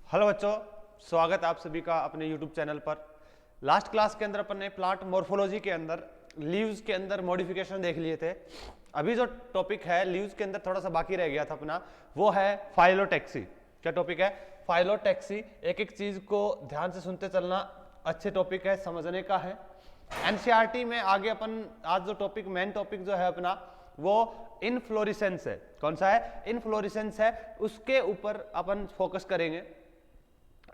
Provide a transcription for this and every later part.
Hello बच्चों, स्वागत है आप सभी का अपने YouTube चैनल पर। लास्ट क्लास के अंदर अपन ने प्लांट मॉर्फोलॉजी के अंदर लीव्स के अंदर मॉडिफिकेशन देख लिए थे। अभी जो टॉपिक है लीव्स के अंदर थोड़ा सा बाकी रह गया था अपना, वो है फाइलोटैक्सी। क्या टॉपिक है? फाइलोटैक्सी। एक एक चीज को ध्यान से सुनते चलना, अच्छे टॉपिक है, समझने का है। एनसीईआरटी में आगे अपन आज जो टॉपिक मेन टॉपिक जो है अपना वो इनफ्लोरेसेंस है। कौन सा है? इनफ्लोरेसेंस है, उसके ऊपर अपन फोकस करेंगे।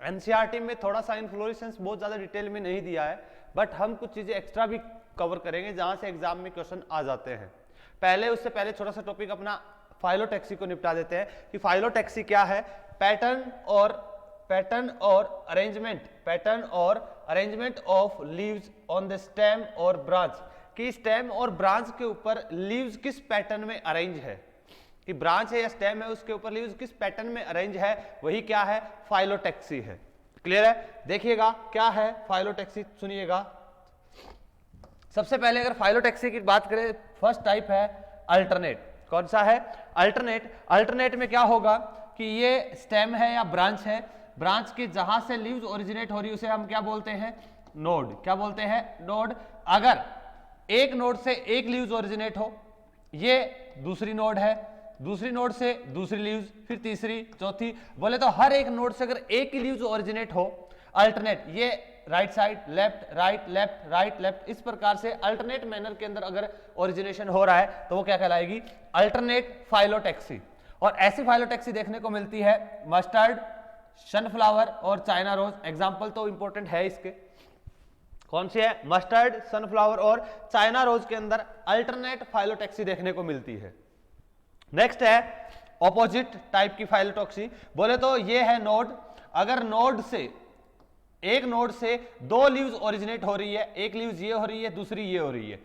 एनसीईआरटी में थोड़ा सा इनफ्लोरेसेंस बहुत ज्यादा डिटेल में नहीं दिया है, बट हम कुछ चीजें एक्स्ट्रा भी कवर करेंगे जहां से एग्जाम में क्वेश्चन आ जाते हैं। उससे पहले छोटा सा टॉपिक अपना फाइलोटैक्सी को निपटा देते हैं कि फाइलोटैक्सी क्या है। पैटर्न और arrangement of leaves on the stem और ब्रांच, कि स्टेम और ब्रांच के ऊपर लीव्स किस पैटर्न में अरेंज है, कि ब्रांच है या स्टेम है उसके ऊपर लीव्स किस पैटर्न में अरेंज है, वही क्या है? फाइलोटैक्सी है। क्लियर है? देखिएगा क्या है फाइलोटैक्सी, सुनिएगा। सबसे पहले अगर फाइलोटैक्सी की बात करें, फर्स्ट टाइप है अल्टरनेट। कौन सा है? अल्टरनेट में क्या होगा कि ये स्टेम है या ब्रांच है, ब्रांच की जहां से लीव्स ओरिजिनेट हो रही है उसे हम क्या बोलते हैं? नोड। क्या बोलते हैं? नोड। अगर एक नोड से एक लीव्स ओरिजिनेट हो, ये दूसरी नोड है, दूसरी नोड से दूसरी लीव्स, फिर तीसरी, चौथी, बोले तो हर एक नोड से अगर एक ही लीव्स ओरिजिनेट हो, अल्टरनेट, ये right side, left right, left right left, इस प्रकार से अल्टरनेट मैनर के अंदर अगर ओरिजिनेशन हो रहा है तो वो क्या कहलाएगी? Alternate phyllotaxy. और ऐसी फाइलोटैक्सी देखने को मिलती है मस्टर्ड, सनफ्लावर और चाइना रोज। एग्जाम्पल तो इंपॉर्टेंट है इसके। कौन सी है? मस्टर्ड, सनफ्लावर और चाइना रोज के अंदर अल्टरनेट फाइलोटैक्सी देखने को मिलती है। नेक्स्ट है ऑपोजिट टाइप की फाइलोटैक्सी। बोले तो ये है नोड, अगर नोड से एक नोड से दो लीव्स ओरिजिनेट हो रही है, एक लीव्स ये हो रही है, दूसरी ये हो रही है,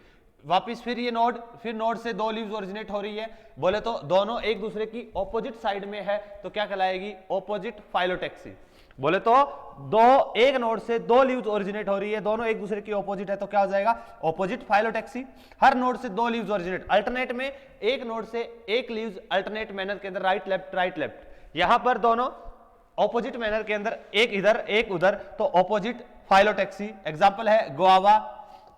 वापिस फिर ये नोड, फिर नोड से दो लीव्स ओरिजिनेट हो रही है, बोले तो दोनों एक दूसरे की ऑपोजिट साइड में है तो क्या कहलाएगी? Opposite phyllotaxy. बोले तो एक नोड से दो लीव्स ओरिजिनेट हो रही है, दोनों एक दूसरे की ऑपोजिट है तो क्या हो जाएगा? Opposite phyllotaxy. हर नोड से दो लीव्स ओरिजिनेट, अल्टरनेट में एक नोड से एक लीव्स अल्टरनेट मैनर के अंदर राइट लेफ्ट, यहां पर दोनों ऑपोजिट मैनर के अंदर, एक इधर एक उधर, तो ऑपोजिट फाइलोटैक्सी। एग्जांपल है गुआवा,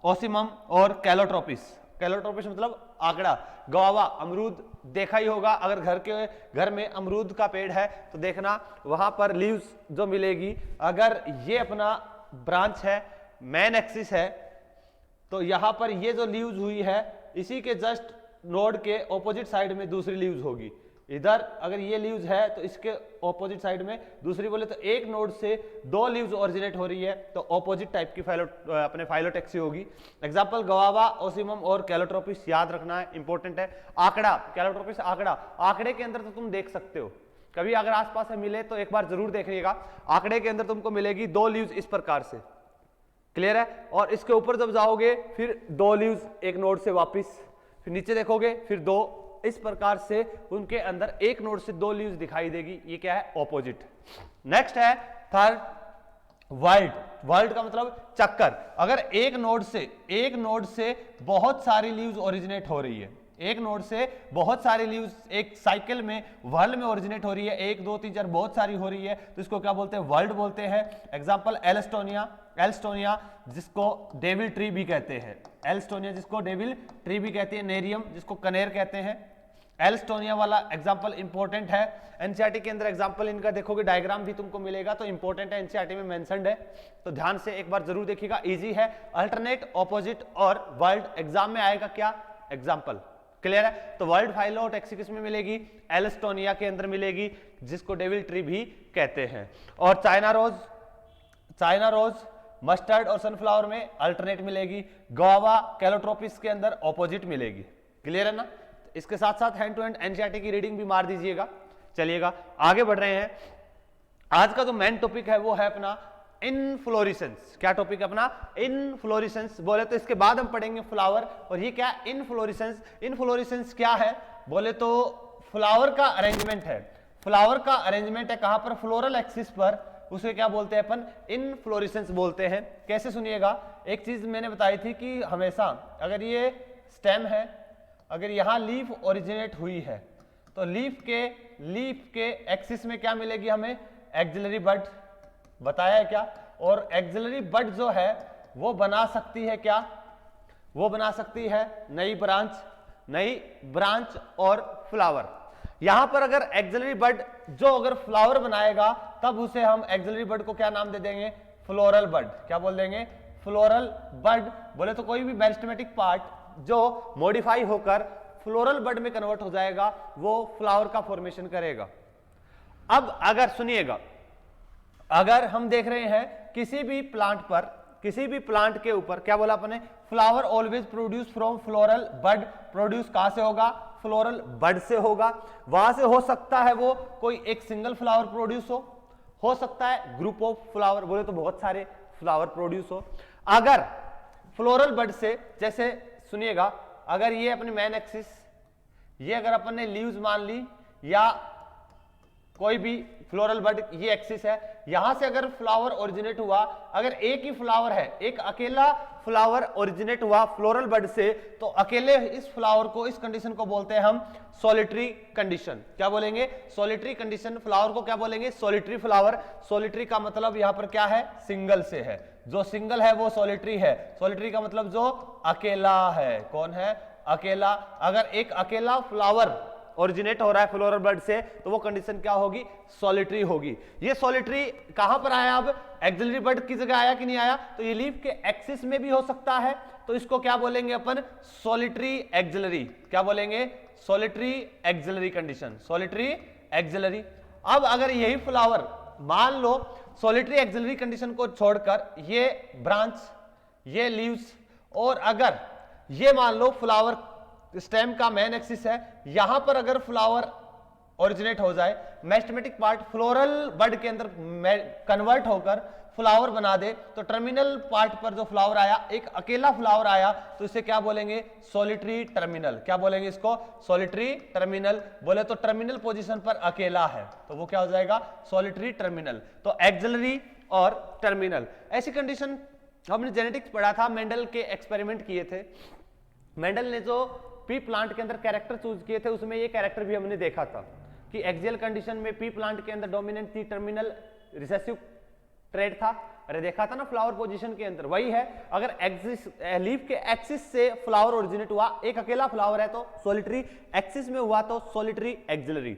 ओसिमम और कैलोट्रोपिस। कैलोट्रोपिस मतलब आंकड़ा। गुआवा अमरूद देखा ही होगा, अगर घर में अमरूद का पेड़ है तो देखना वहां पर लीव्स जो मिलेगी, अगर ये अपना ब्रांच है, मेन एक्सिस है, तो यहां पर ये जो लीव्स हुई है इसी के जस्ट नोड के ऑपोजिट साइड में दूसरी लीव्स होगी। इधर अगर ये लीव्स है तो इसके ऑपोजिट साइड में दूसरी, बोले तो एक नोड से दो लीव्स ओरिजिनेट हो रही है तो ऑपोजिट टाइप की अपने फाइलोटैक्सी होगी। एग्जांपल गुआवा, ओसिमम और कैलोट्रोपिस, याद रखना है, इंपॉर्टेंट है। आंकड़ा, कैलोट्रोपिस आंकड़ा, आंकड़े के अंदर तो तुम देख सकते हो, कभी अगर आसपास में मिले तो एक बार जरूर देखिएगा। आंकड़े के अंदर तुमको मिलेगी दो लीव्स इस प्रकार से। क्लियर है? और इसके ऊपर जब जाओगे फिर दो लीव्स एक नोड से वापिस, फिर नीचे देखोगे फिर दो, इस प्रकार से उनके अंदर एक नोड से दो लीव्स दिखाई देगी। ये क्या है? ऑपोजिट। नेक्स्ट है थर्ड वर्ल्ड। वर्ल्ड का मतलब चक्कर। अगर एक नोड से बहुत सारी लीव्स ओरिजिनेट हो रही है, एक नोड से बहुत सारी लीव्स एक साइकिल में वर्ल्ड में ओरिजिनेट हो रही है, 1 2 3 4 बहुत सारी हो रही है, तो इसको क्या बोलते हैं? वर्ल्ड बोलते हैं। एग्जांपल एल्स्टोनिया जिसको डेविल ट्री भी कहते हैं, एल्स्टोनिया जिसको डेविल ट्री भी कहते हैं, नेरियम जिसको कनेर कहते हैं। एल्स्टोनिया वाला एग्जांपल इंपॉर्टेंट है। एनसीईआरटी के अंदर एग्जांपल इनका देखोगे, डायग्राम भी तुमको मिलेगा तो इंपॉर्टेंट है, एनसीईआरटी में मेंशन्ड है, तो ध्यान से एक बार जरूर देखिएगा, इजी है। अल्टरनेट, ऑपोजिट और वर्ल्ड एग्जाम में आएगा क्या? एग्जांपल। क्लियर है? तो वर्ल्ड फाइलोटैक्सी किस में मिलेगी? एल्स्टोनिया के अंदर मिलेगी जिसको डेविल ट्री भी कहते हैं। और चाइना रोज, मस्टर्ड और सनफ्लावर में अल्टरनेट मिलेगी, गुआवा, कैलोट्रोपिस के अंदर ऑपोजिट मिलेगी। क्लियर है ना? इसके साथ साथ हैंड टू हैंड एनसीईआरटी की रीडिंग भी मार दीजिएगा। चलिएगा आगे बढ़ रहे हैं। आज का जो मेन टॉपिक है वो है अपना इनफ्लोरेसेंस। क्या टॉपिक है अपना? इनफ्लोरेसेंस। बोले तो इसके बाद हम पढ़ेंगे फ्लावर, और ये क्या? इनफ्लोरेसेंस। इनफ्लोरेसेंस क्या है? बोले तो फ्लावर का अरेंजमेंट है। फ्लावर का अरेंजमेंट है कहां पर? फ्लोरल एक्सिस पर, उसे क्या बोलते हैं अपन? इनफ्लोरेसेंस बोलते हैं। कैसे? सुनिएगा, एक चीज मैंने बताई थी कि हमेशा अगर ये स्टेम है, अगर यहां लीफ ओरिजिनेट हुई है तो लीफ के एक्सिस में क्या मिलेगी हमें? एक्सिलरी बड बताया है क्या, और एक्सिलरी बड जो है वो बना सकती है क्या, वो बना सकती है नई ब्रांच और फ्लावर। यहां पर अगर एक्सिलरी बड जो अगर फ्लावर बनाएगा तब उसे हम एक्सिलरी बड को क्या नाम दे देंगे, फ्लोरल बड। क्या बोल देंगे, फ्लोरल बड। बोले तो कोई भी मेरिस्टेमेटिक पार्ट जो मॉडिफाई होकर फ्लोरल बड में कन्वर्ट हो जाएगा वो फ्लावर का फॉर्मेशन करेगा। अब अगर सुनिएगा, अगर हम देख रहे हैं किसी भी प्लांट के ऊपर क्या बोला अपने, flower always produce from floral bud. Produce कहां से होगा, फ्लोरल बड से होगा। वहां से हो सकता है वो कोई एक सिंगल फ्लावर प्रोड्यूस हो सकता है ग्रुप ऑफ फ्लावर, बोले तो बहुत सारे फ्लावर प्रोड्यूस हो। अगर फ्लोरल बड से, जैसे सुनिएगा, अगर ये अपनी मेन एक्सिस, ये अगर अपन ने लीव्स मान ली या कोई भी फ्लोरल बड ये एक्सिस है, यहां से अगर फ्लावर ओरिजिनेट हुआ, अगर एक ही फ्लावर है, एक अकेला फ्लावर ओरिजिनेट हुआ फ्लोरल बड से, तो अकेले इस फ्लावर को, इस कंडीशन को बोलते हैं हम सॉलिटरी कंडीशन। क्या बोलेंगे, सॉलिटरी कंडीशन। फ्लावर को क्या बोलेंगे, सॉलिटरी फ्लावर। सॉलिटरी का मतलब यहां पर क्या है, सिंगल से है। जो सिंगल है वो सॉलिटरी है। सॉलिटरी का मतलब जो अकेला है। कौन है, अकेला। अगर एक अकेला फ्लावर ओरिजिनेट हो रहा है फ्लोरल बड से तो वो कंडीशन क्या होगी, सॉलिटरी होगी। ये सॉलिटरी कहां पर आया, अब एक्सिलरी बड की जगह आया कि नहीं आया, तो ये लीफ के एक्सिस में भी हो सकता है, तो इसको क्या बोलेंगे अपन, सॉलिटरी एक्सिलरी। क्या बोलेंगे, solitary axillary condition, solitary axillary. अब अगर यही फ्लावर मान लो सॉलिटरी एक्सिलरी कंडीशन को छोड़कर ये ब्रांच, ये लीव्स, और अगर ये मान लो फ्लावर स्टेम का मेन एक्सिस है, यहां पर अगर फ्लावर ओरिजिनेट हो जाए, मेरिस्टेमेटिक पार्ट फ्लोरल बड के अंदर कन्वर्ट होकर फ्लावर बना दे, तो टर्मिनल पार्ट पर जो फ्लावर आया, एक अकेला फ्लावर आया, तो इसे क्या बोलेंगे, सॉलिटरी टर्मिनल। क्या बोलेंगे इसको, सॉलिटरी टर्मिनल। बोले तो टर्मिनल पोजीशन पर अकेला है तो वो क्या हो जाएगा, सॉलिटरी टर्मिनल। तो एक्सिलरी और टर्मिनल, ऐसी कंडीशन हमने जेनेटिक्स पढ़ा था, मेंडल के एक्सपेरिमेंट किए थे। मेंडल ने जो पी प्लांट के अंदर कैरेक्टर चूज किए थे उसमें ये कैरेक्टर भी हमने देखा था कि एक्सियल कंडीशन में पी प्लांट के अंदर डोमिनेंट थी टर्मिनल रिसेसिव ट्रेड था। अरे देखा था ना फ्लावर पोजीशन के अंदर, वही है। अगर एक्सिस लीफ के एक्सिस से फ्लावर ओरिजिनेट हुआ, एक अकेला फ्लावर है तो सॉलिटरी, एक्सिस में हुआ तो सॉलिटरी एक्सिलरी।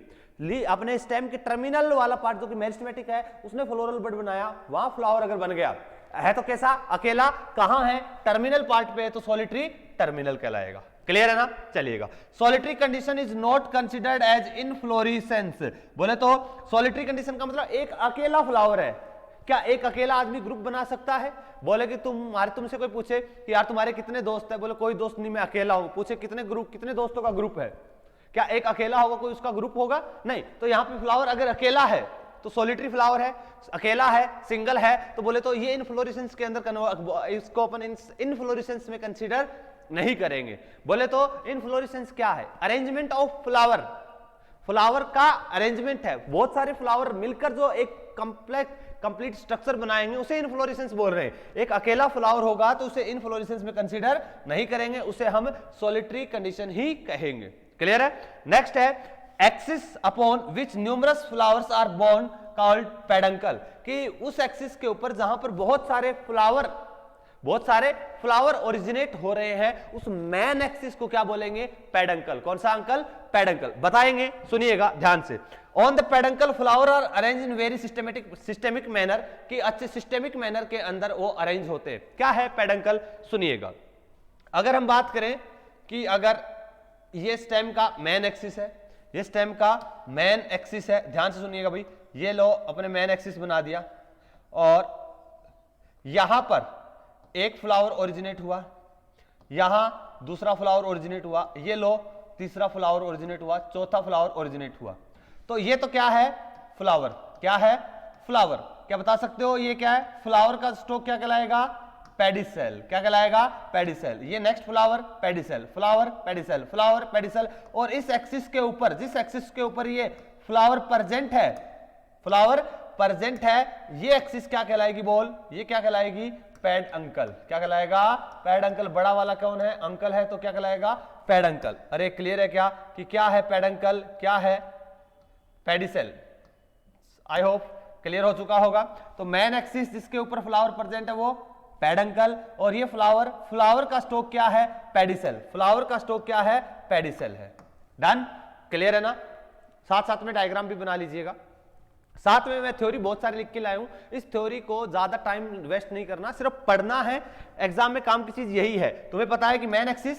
अपने स्टेम के टर्मिनल वाला पार्ट जो कि मेरिस्टेमेटिक है उसने फ्लोरल बड बनाया, वहां फ्लावर अगर बन गया है तो कैसा, अकेला। कहां है, टर्मिनल पार्ट पे है तो सॉलिटरी टर्मिनल कहलाएगा। क्लियर है ना, चलिएगा। Solitary condition is not considered as inflorescence. बोले तो सॉलिटरी कंडीशन का मतलब एक अकेला फ्लावर है। क्या एक अकेला आदमी ग्रुप बना सकता है? बोले कि तुमसे कोई पूछे कि यार तुम्हारे कितने दोस्त है, बोले कोई दोस्त नहीं, मैं अकेला हूं। पूछे कितने दोस्तों का ग्रुप है, क्या एक अकेला होगा कोई उसका ग्रुप होगा? नहीं। तो यहां पे फ्लावर अगर अकेला है तो सॉलिटरी फ्लावर है, अकेला है, सिंगल है, तो बोले तो ये इनफ्लोरेसेंस के अंदर इसको अपन इनफ्लोरेसेंस में कंसीडर नहीं करेंगे। बोले तो इनफ्लोरेसेंस क्या है, अरेंजमेंट ऑफ फ्लावर। फ्लावर का अरेंजमेंट है, बहुत सारे फ्लावर मिलकर जो एक कंप्लीट स्ट्रक्चर बनाएंगे उसे इनफ्लोरेसेंस बोल रहे हैं। एक अकेला फ्लावर होगा तो उसे इनफ्लोरेसेंस में कंसीडर नहीं करेंगे, उसे हम सॉलिटरी कंडीशन ही कहेंगे। क्लियर है। नेक्स्ट है axis upon which numerous flowers are borne called peduncle, कि उस एक्सिस के ऊपर जहां पर बहुत सारे फ्लावर ओरिजिनेट हो रहे हैं, उस मैन एक्सिस को क्या बोलेंगे, पेडंकल। कौन सा अंकल, पेडंकल। बताएंगे, सुनिएगा ध्यान से। On the peduncle flower are arrange in very systemic manner, कि अच्छे सिस्टेमिक मैनर के अंदर वो अरेंज होते हैं। क्या है पेडंकल, सुनिएगा। अगर हम बात करें कि अगर ये स्टेम का मेन एक्सिस है, ये स्टेम का मेन एक्सिस है, ध्यान से सुनिएगा भाई। ये लो अपने मेन एक्सिस बना दिया और यहां पर एक फ्लावर ओरिजिनेट हुआ, यहां दूसरा फ्लावर ओरिजिनेट हुआ, ये लो तीसरा फ्लावर ओरिजिनेट हुआ, चौथा फ्लावर ओरिजिनेट हुआ। तो ये तो क्या है, फ्लावर। क्या है, फ्लावर। क्या बता सकते हो ये क्या है, फ्लावर का स्टॉक क्या कहलाएगा, पेडिसेल। क्या कहलाएगा, पेडिसेल। ये next flower, pedicel, flower, pedicel, flower, pedicel. और इस एक्सिस के ऊपर, जिस एक्सिस के ऊपर ये फ्लावर प्रेजेंट है, फ्लावर प्रेजेंट है, ये एक्सिस क्या कहलाएगी, बोल, ये क्या कहलाएगी, पेड अंकल। क्या कहलाएगा, पेड अंकल। बड़ा वाला कौन है, अंकल है, तो क्या कहलाएगा, पेड अंकल। अरे क्लियर है क्या कि क्या है पेड अंकल, क्या है पेडिसेल। आई होप क्लियर हो चुका होगा। तो मेन एक्सिस जिसके ऊपर फ्लावर प्रेजेंट है वो पेडंकल, और ये फ्लावर का स्टोक क्या है, पेडिसेल। फ्लावर का स्टोक क्या है, पेडिसेल है। डन, क्लियर है ना। साथ साथ में डायग्राम भी बना लीजिएगा। साथ में मैं थ्योरी बहुत सारी लिख के लाया हूं, इस थ्योरी को ज्यादा टाइम वेस्ट नहीं करना, सिर्फ पढ़ना है। एग्जाम में काम की चीज यही है। तुम्हें पता है कि मेन एक्सिस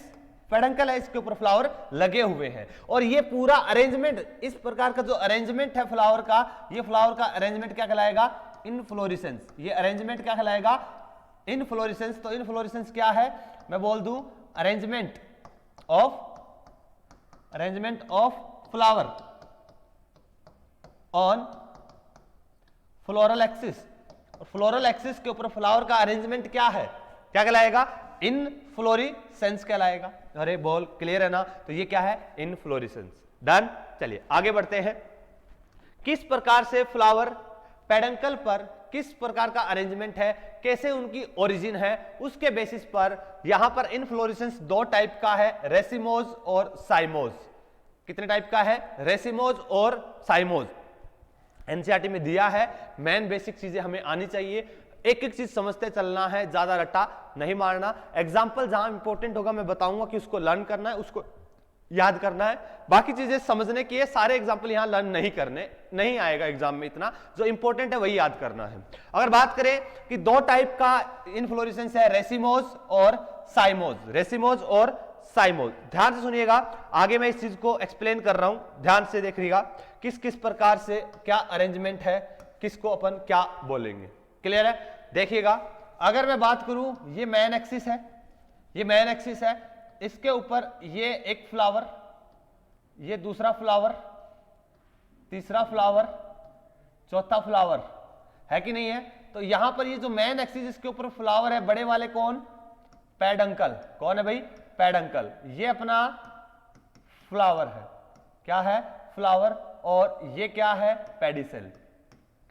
पेडंकल है, इसके ऊपर फ्लावर लगे हुए हैं, और ये पूरा अरेंजमेंट, इस प्रकार का जो अरेंजमेंट है फ्लावर का, ये फ्लावर का अरेंजमेंट क्या कहलाएगा, इनफ्लोरेसेंस। ये अरेंजमेंट क्या कहलाएगा, इनफ्लोरेसेंस। तो इनफ्लोरेसेंस क्या है, मैं बोल दूं arrangement of flower on floral axis. Floral axis के ऊपर फ्लावर का अरेंजमेंट क्या है, क्या कहलाएगा, इनफ्लोरेसेंस कहलाएगा। अरे बोल, क्लियर है ना। तो ये क्या है, इनफ्लोरेसेंस। डन, चलिए आगे बढ़ते हैं। किस प्रकार से फ्लावर पेडंकल पर किस प्रकार का अरेंजमेंट है, कैसे उनकी ओरिजिन है, उसके बेसिस पर यहां पर इनफ्लोरेसेंस दो टाइप का है, रेसिमोज और साइमोज। कितने टाइप का है, रेसिमोज और साइमोज। एनसीईआरटी में दिया है, मेन बेसिक चीजें हमें आनी चाहिए, एक एक चीज समझते चलना है, ज्यादा रट्टा नहीं मारना। एग्जाम्पल जहां इंपॉर्टेंट होगा मैं बताऊंगा कि उसको लर्न करना है, उसको याद करना है, बाकी चीजें समझने की है। सारे एग्जाम्पल यहां लर्न नहीं करने, नहीं आएगा एग्जाम में, इतना जो इंपॉर्टेंट है वही याद करना है। अगर बात करें कि दो टाइप का इनफ्लोरेसेंस है, रेसिमोज और साइमोज। रेसिमोज और साइमोज, ध्यान से सुनिएगा, आगे मैं इस चीज को एक्सप्लेन कर रहा हूं, ध्यान से देखिएगा किस किस प्रकार से क्या अरेंजमेंट है, किसको अपन क्या बोलेंगे। क्लियर है, देखिएगा। अगर मैं बात करूं, ये मेन एक्सिस है, ये मेन एक्सिस है, इसके ऊपर ये एक फ्लावर, ये दूसरा फ्लावर, तीसरा फ्लावर, चौथा फ्लावर, है कि नहीं है। तो यहां पर ये जो मेन एक्सिस इसके ऊपर फ्लावर है, बड़े वाले कौन, पेडंकल। कौन है भाई, पेडंकल। ये अपना फ्लावर है, क्या है, फ्लावर, और ये क्या है, पेडिसेल।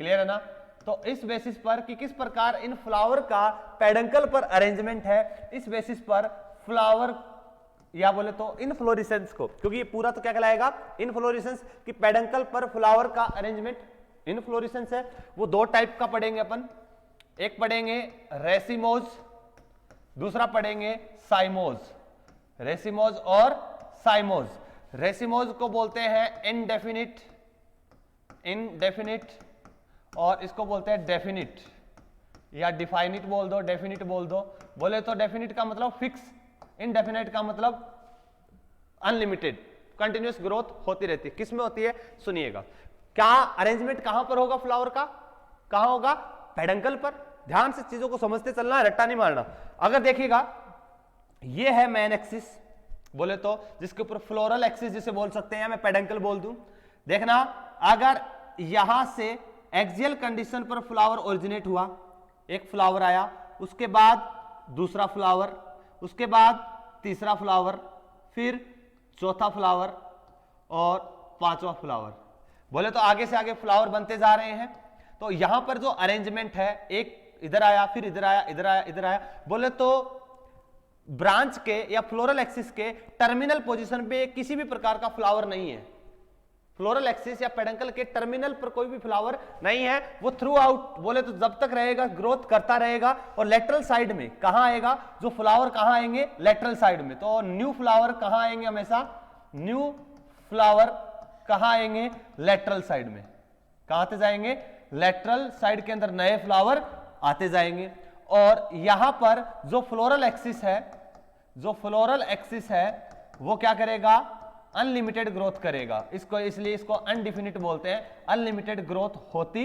क्लियर है ना। तो इस बेसिस पर कि किस प्रकार इन फ्लावर का पेडंकल पर अरेंजमेंट है, इस बेसिस पर फ्लावर या बोले तो इनफ्लोरेसेंस को, क्योंकि ये पूरा तो क्या कहलाएगा, इनफ्लोरेसेंस, कि पेडंकल पर फ्लावर का अरेंजमेंट इनफ्लोरेसेंस है। वो दो टाइप का पढ़ेंगे अपन, एक पढ़ेंगे रेसिमोज, दूसरा पढ़ेंगे साइमोज। रेसिमोज और साइमोज। रेसिमोज को बोलते हैं इनडेफिनिट, इनडेफिनिट, और इसको बोलते हैं डेफिनिट, या डिफाइनिट बोल दो, डेफिनिट बोल दो। बोले तो डेफिनिट का मतलब फिक्स, इनडेफिनिट का मतलब अनलिमिटेड, कंटिन्यूअस ग्रोथ होती रहती है। किस में होती है, सुनिएगा। क्या अरेंजमेंट कहां पर होगा फ्लावर का, कहां होगा, पेडंकल पर। ध्यान से चीजों को समझते चलना है, रट्टा नहीं मारना। अगर देखिएगा, ये है मेन एक्सिस, बोले तो जिसके ऊपर फ्लोरल एक्सिस जिसे बोल सकते हैं, मैं पेडंकल बोल दूं। देखना, अगर यहां से एक्सियल कंडीशन पर फ्लावर ओरिजिनेट हुआ, एक फ्लावर आया, उसके बाद दूसरा फ्लावर, उसके बाद तीसरा फ्लावर, फिर चौथा फ्लावर और पांचवा फ्लावर, बोले तो आगे से आगे फ्लावर बनते जा रहे हैं। तो यहां पर जो अरेंजमेंट है, एक इधर आया, फिर इधर आया, इधर आया, इधर आया, बोले तो ब्रांच के या फ्लोरल एक्सिस के टर्मिनल पोजीशन पे किसी भी प्रकार का फ्लावर नहीं है। फ्लोरल एक्सिस या पेडंकल के टर्मिनल पर कोई भी फ्लावर नहीं है। वो थ्रू आउट बोले तो जब तक रहेगा ग्रोथ करता रहेगा। और लेटरल साइड में कहां आएगा, जो फ्लावर कहां आएंगे, लेटरल साइड में। तो न्यू फ्लावर कहां आएंगे, हमेशा न्यू फ्लावर कहां आएंगे, लेटरल साइड में। कहां आते जाएंगे, लेटरल साइड के अंदर नए फ्लावर आते जाएंगे। और यहां पर जो फ्लोरल एक्सिस है, जो फ्लोरल एक्सिस है वो क्या करेगा, अनलिमिटेड ग्रोथ करेगा। इसको इसलिए इसको अनडिफिनिट बोलते हैं, अनलिमिटेड ग्रोथ होती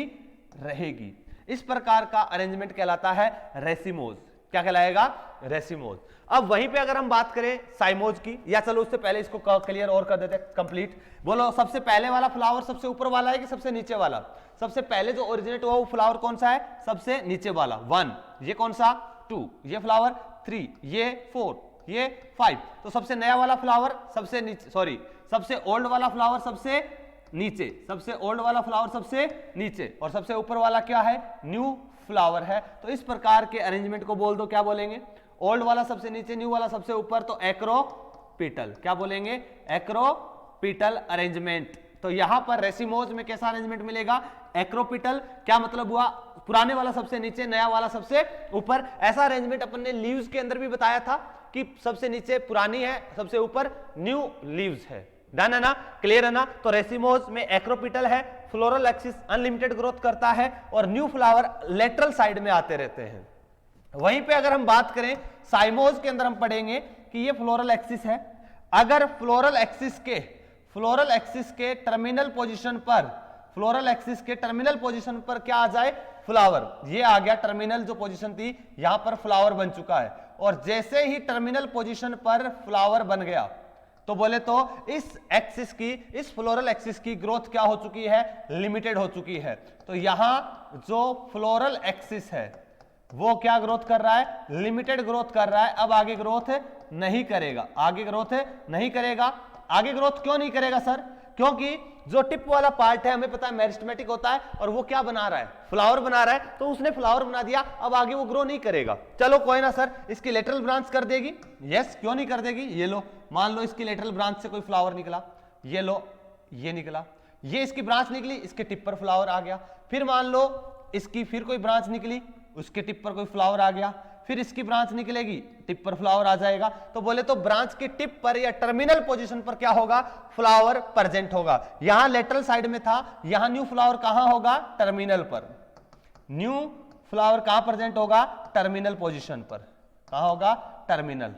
रहेगी। इस प्रकार का अरेंजमेंट कहलाता है रेसिमोज। क्या कहलाएगा, रेसिमोज। अब वहीं पे अगर हम बात करें साइमोज की, या चलो उससे पहले इसको क्लियर और कर देते हैं, कंप्लीट। बोलो सबसे पहले वाला फ्लावर सबसे ऊपर वाला है कि सबसे नीचे वाला? सबसे पहले जो ओरिजिनेट हुआ वो फ्लावर कौन सा है, सबसे नीचे वाला, 1। ये कौन सा, 2। ये फ्लावर 3, ये 4, ये 5। तो सबसे नया वाला फ्लावर सबसे नीचे, सॉरी सबसे ओल्ड वाला फ्लावर सबसे नीचे, सबसे ओल्ड वाला फ्लावर सबसे नीचे, और सबसे ऊपर वाला क्या है, न्यू फ्लावर है। तो इस प्रकार के अरेंजमेंट को बोल दो, क्या बोलेंगे, ओल्ड वाला सबसे नीचे, न्यू वाला सबसे ऊपर, तो एक्रोपीटल। क्या बोलेंगे, एक्रोपीटल अरेंजमेंट। तो यहां पर रेसिमोज में कैसा अरेंजमेंट मिलेगा, एक्रोपिटल, क्या मतलब हुआ, पुराने वाला सबसे नीचे, नया वाला सबसे ऊपर। ऐसा अरेंजमेंट अपन ने लीव्स के अंदर भी बताया था कि सबसे नीचे पुरानी है, सबसे ऊपर न्यू लीव्स है। डन है ना, क्लियर है ना। तो रेसिमोज में एक्रोपिटल है, फ्लोरल एक्सिस अनलिमिटेड ग्रोथ करता है और न्यू फ्लावर लेटरल साइड में आते रहते हैं। वहीं पे अगर हम बात करें साइमोज के अंदर हम पढ़ेंगे कि ये फ्लोरल एक्सिस है। अगर फ्लोरल एक्सिस के टर्मिनल पोजीशन पर, फ्लोरल एक्सिस के टर्मिनल पोजीशन पर क्या आ जाए, फ्लावर, ये आ गया टर्मिनल जो पोजीशन थी, यहां पर फ्लावर बन चुका है। और जैसे ही टर्मिनल पोजीशन पर फ्लावर बन गया तो बोले तो इस एक्सिस की, इस फ्लोरल एक्सिस की ग्रोथ क्या हो चुकी है, लिमिटेड हो चुकी है। तो यहां जो फ्लोरल एक्सिस है वो क्या ग्रोथ कर रहा है, लिमिटेड ग्रोथ कर रहा है। अब आगे ग्रोथ नहीं करेगा, आगे ग्रोथ नहीं करेगा। आगे ग्रोथ क्यों नहीं करेगा सर, क्योंकि जो टिप वाला पार्ट है हमें पता है मेरिस्टेमेटिक होता है और वो क्या बना रहा है, फ्लावर बना रहा है। तो उसने फ्लावर बना दिया, अब आगे वो ग्रो नहीं करेगा। चलो कोई ना सर, इसकी लेटरल ब्रांच कर देगी, यस, क्यों नहीं कर देगी। ये लो, मान लो इसकी लेटरल ब्रांच से कोई फ्लावर निकला, ये लो, ये निकला, ये इसकी ब्रांच निकली, इसके टिप पर फ्लावर आ गया। फिर मान लो इसकी फिर कोई ब्रांच निकली, उसके टिप पर कोई फ्लावर आ गया, फिर इसकी ब्रांच निकलेगी, टिप पर फ्लावर आ जाएगा। तो बोले तो ब्रांच के टिप पर या टर्मिनल पोजीशन पर क्या होगा, फ्लावर प्रेजेंट होगा। यहां लेटरल साइड में था, यहां न्यू फ्लावर कहां होगा, टर्मिनल पर। न्यू फ्लावर कहां प्रेजेंट होगा, टर्मिनल पोजीशन पर। कहां होगा, टर्मिनल,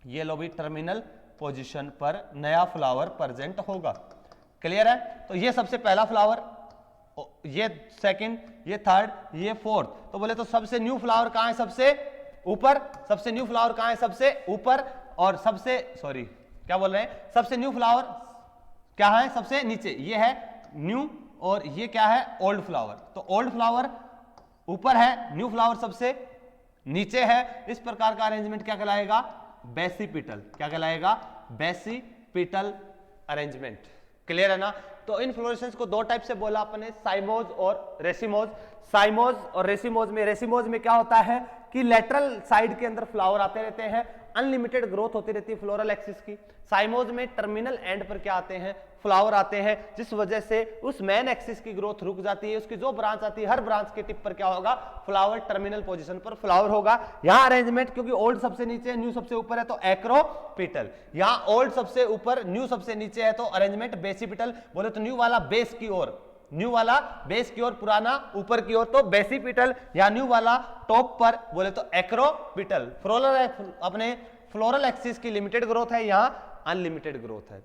ये लो भी टर्मिनल पोजीशन पर नया फ्लावर प्रेजेंट होगा। क्लियर है। तो ये सबसे पहला फ्लावर, ये सेकंड, ये थर्ड, ये फोर्थ। तो बोले तो सबसे न्यू फ्लावर कहां है, सबसे ऊपर, सबसे न्यू फ्लावर कहां है, सबसे ऊपर। और सबसे, सॉरी क्या बोल रहे हैं, सबसे न्यू फ्लावर क्या है, सबसे नीचे। ये है न्यू और ये क्या है, ओल्ड फ्लावर। तो ओल्ड फ्लावर ऊपर है, न्यू फ्लावर सबसे नीचे है। इस प्रकार का अरेंजमेंट क्या कहलाएगा, बेसिपिटल। क्या कहलाएगा, बेसिपिटल अरेंजमेंट। क्लियर है ना। तो इनफ्लोरेसेंस को दो टाइप से बोला अपने, साइमोज और रेसिमोज। साइमोज और रेसिमोज में क्या होता है कि लेटरल साइड के अंदर फ्लावर आते रहते हैं, अनलिमिटेड ग्रोथ होती रहती है फ्लोरल एक्सिस की। साइमोज में टर्मिनल एंड पर क्या आते हैं, फ्लावर आते हैं, जिस वजह से उस मेन एक्सिस की ग्रोथ रुक जाती है। उसकी जो ब्रांच आती है, हर ब्रांच के टिप पर क्या होगा, फ्लावर, टर्मिनल पोजीशन पर फ्लावर होगा। यहां अरेंजमेंट, क्योंकि ओल्ड सबसे नीचे, न्यू सबसे ऊपर है, तो एक्रोपिटल। यहां ओल्ड सबसे ऊपर, न्यू सबसे नीचे है, तो अरेंजमेंट बेसिपिटल। बोले तो न्यू वाला बेस की ओर, न्यू वाला बेस की ओर, पुराना ऊपर की ओर, तो बेसिपिटल। या न्यू वाला टॉप पर, बोले तो एक्रोपिटल। अपने फ्लोरल एक्सिस की लिमिटेड ग्रोथ है, यहां अनलिमिटेड ग्रोथ है।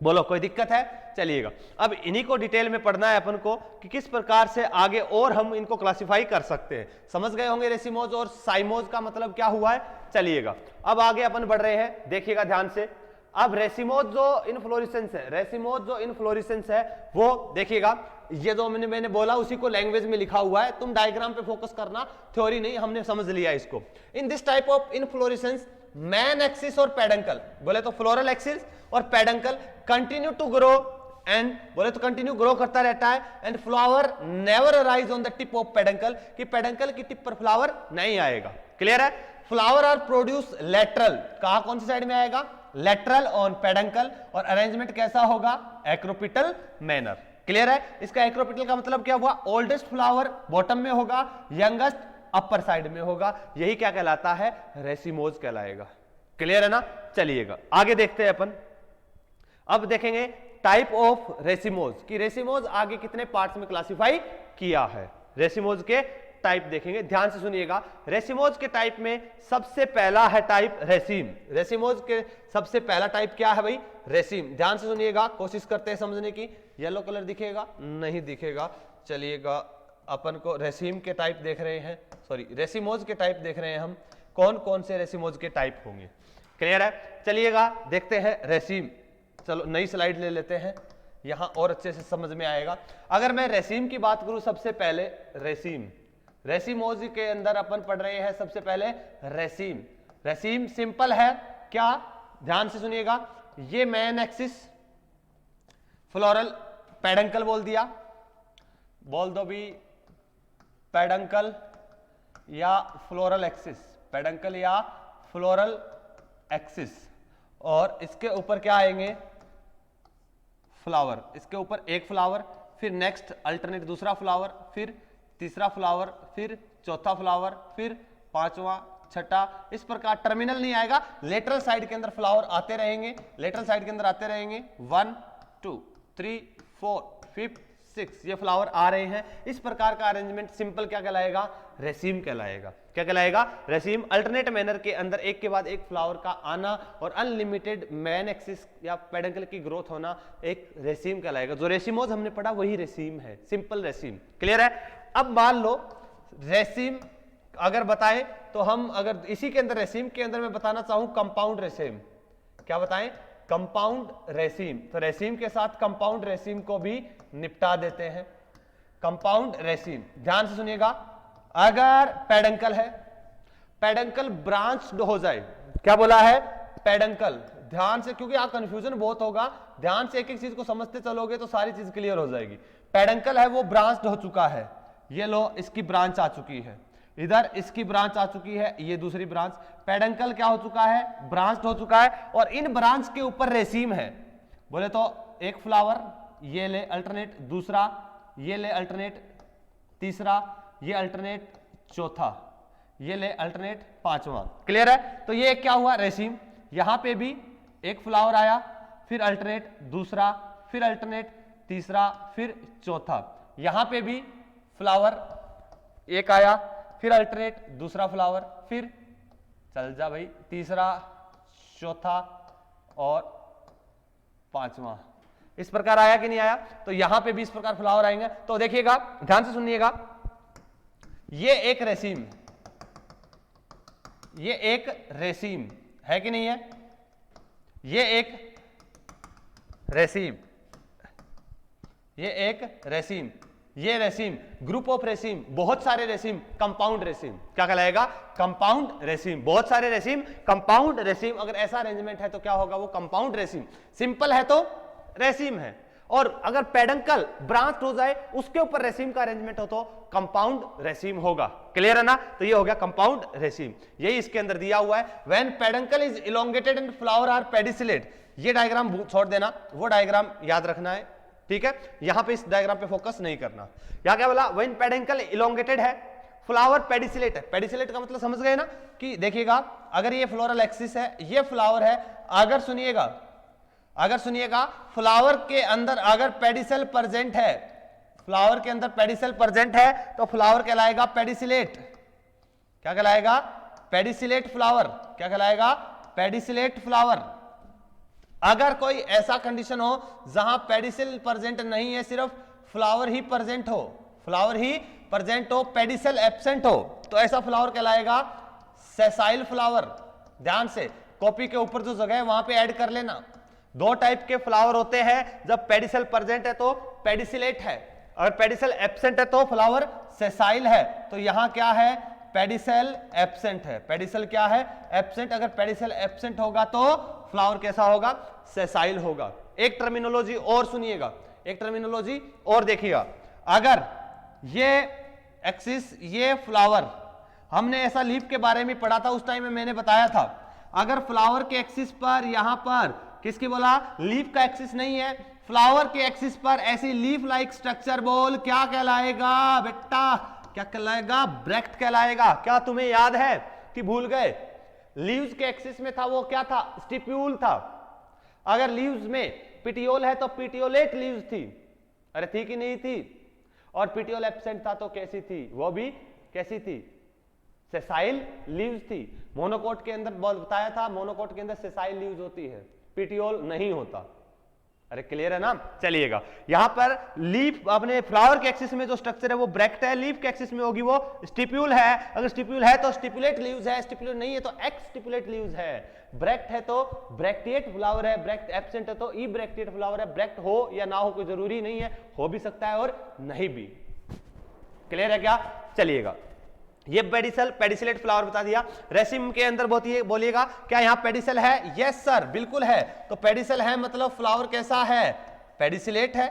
बोलो कोई दिक्कत है, चलिएगा। अब इन्हीं को डिटेल में पढ़ना है अपन को कि किस प्रकार से आगे और हम इनको क्लासिफाई कर सकते हैं। समझ गए होंगे रेसिमोज और साइमोज का मतलब क्या हुआ है, चलिएगा। अब आगे अपन बढ़ रहे हैं, देखिएगा ध्यान से। अब रेसिमोज जो इनफ्लोरेसेंस है, रेसिमोज जो इनफ्लोरेसेंस है वो देखिएगा, ये जो मैंने बोला उसी को लैंग्वेज में लिखा हुआ है, तुम डायग्राम पे फोकस करना, थ्योरी नहीं, हमने समझ लिया इसको। In this type of inflorescence, main axis और पेडंकल, बोले तो फ्लोरल एक्सिस और peduncle continue to grow, and बोले तो कंटिन्यू ग्रो करता रहता है। And flower never arise on the tip of peduncle, कि पेडंकल की टिप पर फ्लावर नहीं आएगा। क्लियर है। फ्लावर आर प्रोड्यूस लेटरल, कहा कौन सी साइड में आएगा, लेटरल ऑन पेडंकल। और अरेंजमेंट कैसा होगा, एक्रोपिटल मैनर। क्लियर है। इसका एक्रोपिटल का मतलब क्या हुआ, ओल्डेस्ट फ्लावर बॉटम में होगा, यंगेस्ट अपर साइड में होगा। यही क्या कहलाता है, रेसिमोज कहलाएगा। क्लियर है ना। चलिएगा आगे देखते हैं अपन। अब देखेंगे टाइप ऑफ रेसिमोज, कि रेसिमोज आगे कितने पार्ट्स में क्लासिफाई किया है। रेसिमोज के टाइप देखेंगे, ध्यान से सुनिएगा। रेसिमोज के टाइप में सबसे पहला है टाइप रेसिम। रेसिमोज के सबसे पहला टाइप क्या है भाई, रेसिम। ध्यान से सुनिएगा, कोशिश करते हैं समझने की। येलो कलर दिखेगा, नहीं दिखेगा, चलिएगा। अपन को रेसिम के टाइप देख रहे हैं, सॉरी रेसिमोज के टाइप देख रहे हैं हम, कौन कौन से रेसिमोज के टाइप होंगे। क्लियर है। चलिएगा देखते हैं रेसिम। चलो नई स्लाइड ले लेते हैं, यहां और अच्छे से समझ में आएगा। अगर मैं रेसिम की बात करूं, सबसे पहले रेसिम, रेसिमोज के अंदर अपन पढ़ रहे हैं सबसे पहले रेसिम। रेसिम सिंपल है क्या, ध्यान से सुनिएगा। ये मैन एक्सिस, फ्लोरल, पेडंकल बोल दिया, बोल दो भी पेडंकल या फ्लोरल एक्सिस, पेडंकल या फ्लोरल एक्सिस। और इसके ऊपर क्या आएंगे, फ्लावर, इसके ऊपर एक फ्लावर, फिर नेक्स्ट अल्टरनेट दूसरा फ्लावर, फिर तीसरा फ्लावर, फिर चौथा फ्लावर, फिर पांचवा, छठा, इस प्रकार टर्मिनल नहीं आएगा, लेटरल साइड के अंदर फ्लावर आते रहेंगे, लेटरल साइड के अंदर आते रहेंगे, 1 2 3 4 5 6 ये फ्लावर आ रहे हैं। इस प्रकार का अरेंजमेंट सिंपल क्या कहलाएगा? रेसीम कहलाएगा। क्या कहलाएगा? रेसीम। अल्टरनेट मैनर के अंदर एक के बाद एक फ्लावर का आना और अनलिमिटेड मेन एक्सिस या पेडंकल की ग्रोथ होना एक रेसीम कहलाएगा। जो रेसीमोज हमने पढ़ा वही रेसीम है, सिंपल रेसीम। क्लियर है? अब मान लो रेसीम अगर बताएं तो हम अगर इसी के अंदर रेसीम के अंदर मैं बताना चाहूं कंपाउंड रेसीम, क्या बताएं? Compound raceme. तो रेसीम के साथ कंपाउंड रेसीम को भी निपटा देते हैं। कंपाउंड रेसीम, ध्यान से सुनिएगा, अगर पेडंकल है, पेडंकल ब्रांच्ड हो जाए, क्या बोला है? पेडंकल। ध्यान से, क्योंकि यहां कंफ्यूजन बहुत होगा, ध्यान से एक एक चीज को समझते चलोगे तो सारी चीज क्लियर हो जाएगी। पेडंकल है वो ब्रांच्ड हो चुका है, ये लो इसकी ब्रांच आ चुकी है, इधर इसकी ब्रांच आ चुकी है, ये दूसरी ब्रांच। पेडंकल क्या हो चुका है? ब्रांच्ड हो चुका है और इन ब्रांच के ऊपर रेसीम है। बोले तो एक फ्लावर, ये ले अल्टरनेट दूसरा, ये ले अल्टरनेट तीसरा, ये अल्टरनेट चौथा, ये ले अल्टरनेट पांचवा। क्लियर है? तो ये क्या हुआ? रेसीम। यहां पे भी एक फ्लावर आया, फिर अल्टरनेट दूसरा, फिर अल्टरनेट तीसरा, फिर चौथा। यहां पे भी फ्लावर एक आया, फिर अल्टरनेट दूसरा फ्लावर, फिर चल जा भाई तीसरा, चौथा और पांचवा। इस प्रकार आया कि नहीं आया? तो यहां पे भी इस प्रकार फ्लावर आएंगे। तो देखिएगा, ध्यान से सुनिएगा, ये एक रेसीम, ये एक रेसीम है कि नहीं है? ये एक रेसीम, ये एक रेसीम, ये रेसीम, ग्रुप ऑफ रेसीम, बहुत सारे रेसीम, कंपाउंड रेसीम। क्या कहलाएगा? Compound raceme. बहुत सारे रेसीम, कंपाउंड रेसीम। अगर ऐसा अरेंजमेंट है तो क्या होगा? वो कंपाउंड रेसीम। सिंपल है तो रेसीम है, और अगर पेडंकल ब्रांच हो जाए उसके ऊपर रेसीम का अरेंजमेंट हो तो कंपाउंड रेसीम होगा। क्लियर है ना? तो ये हो गया कंपाउंड रेसीम। यही इसके अंदर दिया हुआ है। When peduncle is elongated and flower are pedicellate. ये डायग्राम छोड़ देना, वो डायग्राम याद रखना है, ठीक है? यहां पे इस डायग्राम पे फोकस नहीं करना। यहां क्या बोला? व्हेन पेडंकल इलोंगेटेड है, फ्लावर पेडिसिलेट है। पेडिसिलेट का मतलब समझ गए ना? कि देखिएगा, अगर ये फ्लोरल एक्सिस है, ये फ्लावर है, अगर सुनिएगा फ्लावर के अंदर अगर पेडिसल प्रेजेंट है, फ्लावर के अंदर पेडिसल प्रेजेंट है तो फ्लावर कहलाएगा पेडिसिलेट। क्या कहलाएगा? Pedicellate flower. क्या कहलाएगा? Pedicellate flower. अगर कोई ऐसा कंडीशन हो जहां पेडिसल प्रेजेंट नहीं है, सिर्फ फ्लावर ही प्रेजेंट हो, फ्लावर ही प्रेजेंट हो, पेडिसल एब्सेंट हो, तो ऐसा फ्लावर कहलाएगा सेसाइल फ्लावर। ध्यान से कॉपी के ऊपर जो जगह है वहां पे ऐड कर लेना। दो टाइप के फ्लावर होते हैं, जब पेडिसल प्रेजेंट है तो पेडिसिलेट है, अगर पेडिसल एब्सेंट है तो फ्लावर सेसाइल है। तो यहां क्या है? पेडिसल एब्सेंट है। पेडिसल क्या है? एब्सेंट। अगर पेडिसल एब्सेंट होगा तो फ्लावर कैसा होगा? सेसाइल होगा। एक टर्मिनोलॉजी और सुनिएगा, एक टर्मिनोलॉजी और देखिएगा, अगर ये एक्सिस, ये फ्लावर, हमने ऐसा लीफ के बारे में पढ़ा था उस टाइम में, मैंने बताया था अगर फ्लावर के एक्सिस पर, यहां पर किसकी बोला? लीफ का एक्सिस नहीं है, फ्लावर के एक्सिस पर ऐसी लीफ लाइक स्ट्रक्चर बोल, क्या कहलाएगा बेटा? क्या कहलाएगा? ब्रैक्ट कहलाएगा। क्या तुम्हें याद है कि भूल गए? लीव्स के एक्सिस में था वो क्या था? स्टिप्यूल था। अगर लीव्स में पिटियोल है तो पिटियोलेट लीव्स थी, अरे थी कि नहीं थी? और पिटियोल एब्सेंट था तो कैसी थी? वो भी कैसी थी? सेसाइल लीव्स थी। मोनोकोट के अंदर बताया था, मोनोकोट के अंदर सेसाइल लीव्स होती है, पिटियोल नहीं होता। अरे क्लियर है ना? चलिएगा, यहां पर लीफ अपने फ्लावर के एक्सिस में जो स्ट्रक्चर है वो ब्रैक्ट है, लीफ के एक्सिस में होगी वो स्टिप्यूल है। अगर स्टिप्यूल है तो स्टिपुलेट लीव्स है, स्टिपुलेट नहीं है तो एक्स स्टिपुलेट लीव्स है। ब्रैक्ट है तो ब्रैक्टिएट फ्लावर है, ब्रैक्ट एब्सेंट है तो ई ब्रैक्टिएट फ्लावर है। ब्रैक्ट हो या ना हो कोई जरूरी नहीं है, हो भी सकता है और नहीं भी। क्लियर है क्या? चलिएगा, ये पेडिसल, पेडिसिलेट फ्लावर बता दिया। रेसिम के अंदर बोलिएगा क्या यहाँ पेडिसल है? यस सर, बिल्कुल है। तो पेडिसल है मतलब फ्लावर कैसा है? पेडिसिलेट है।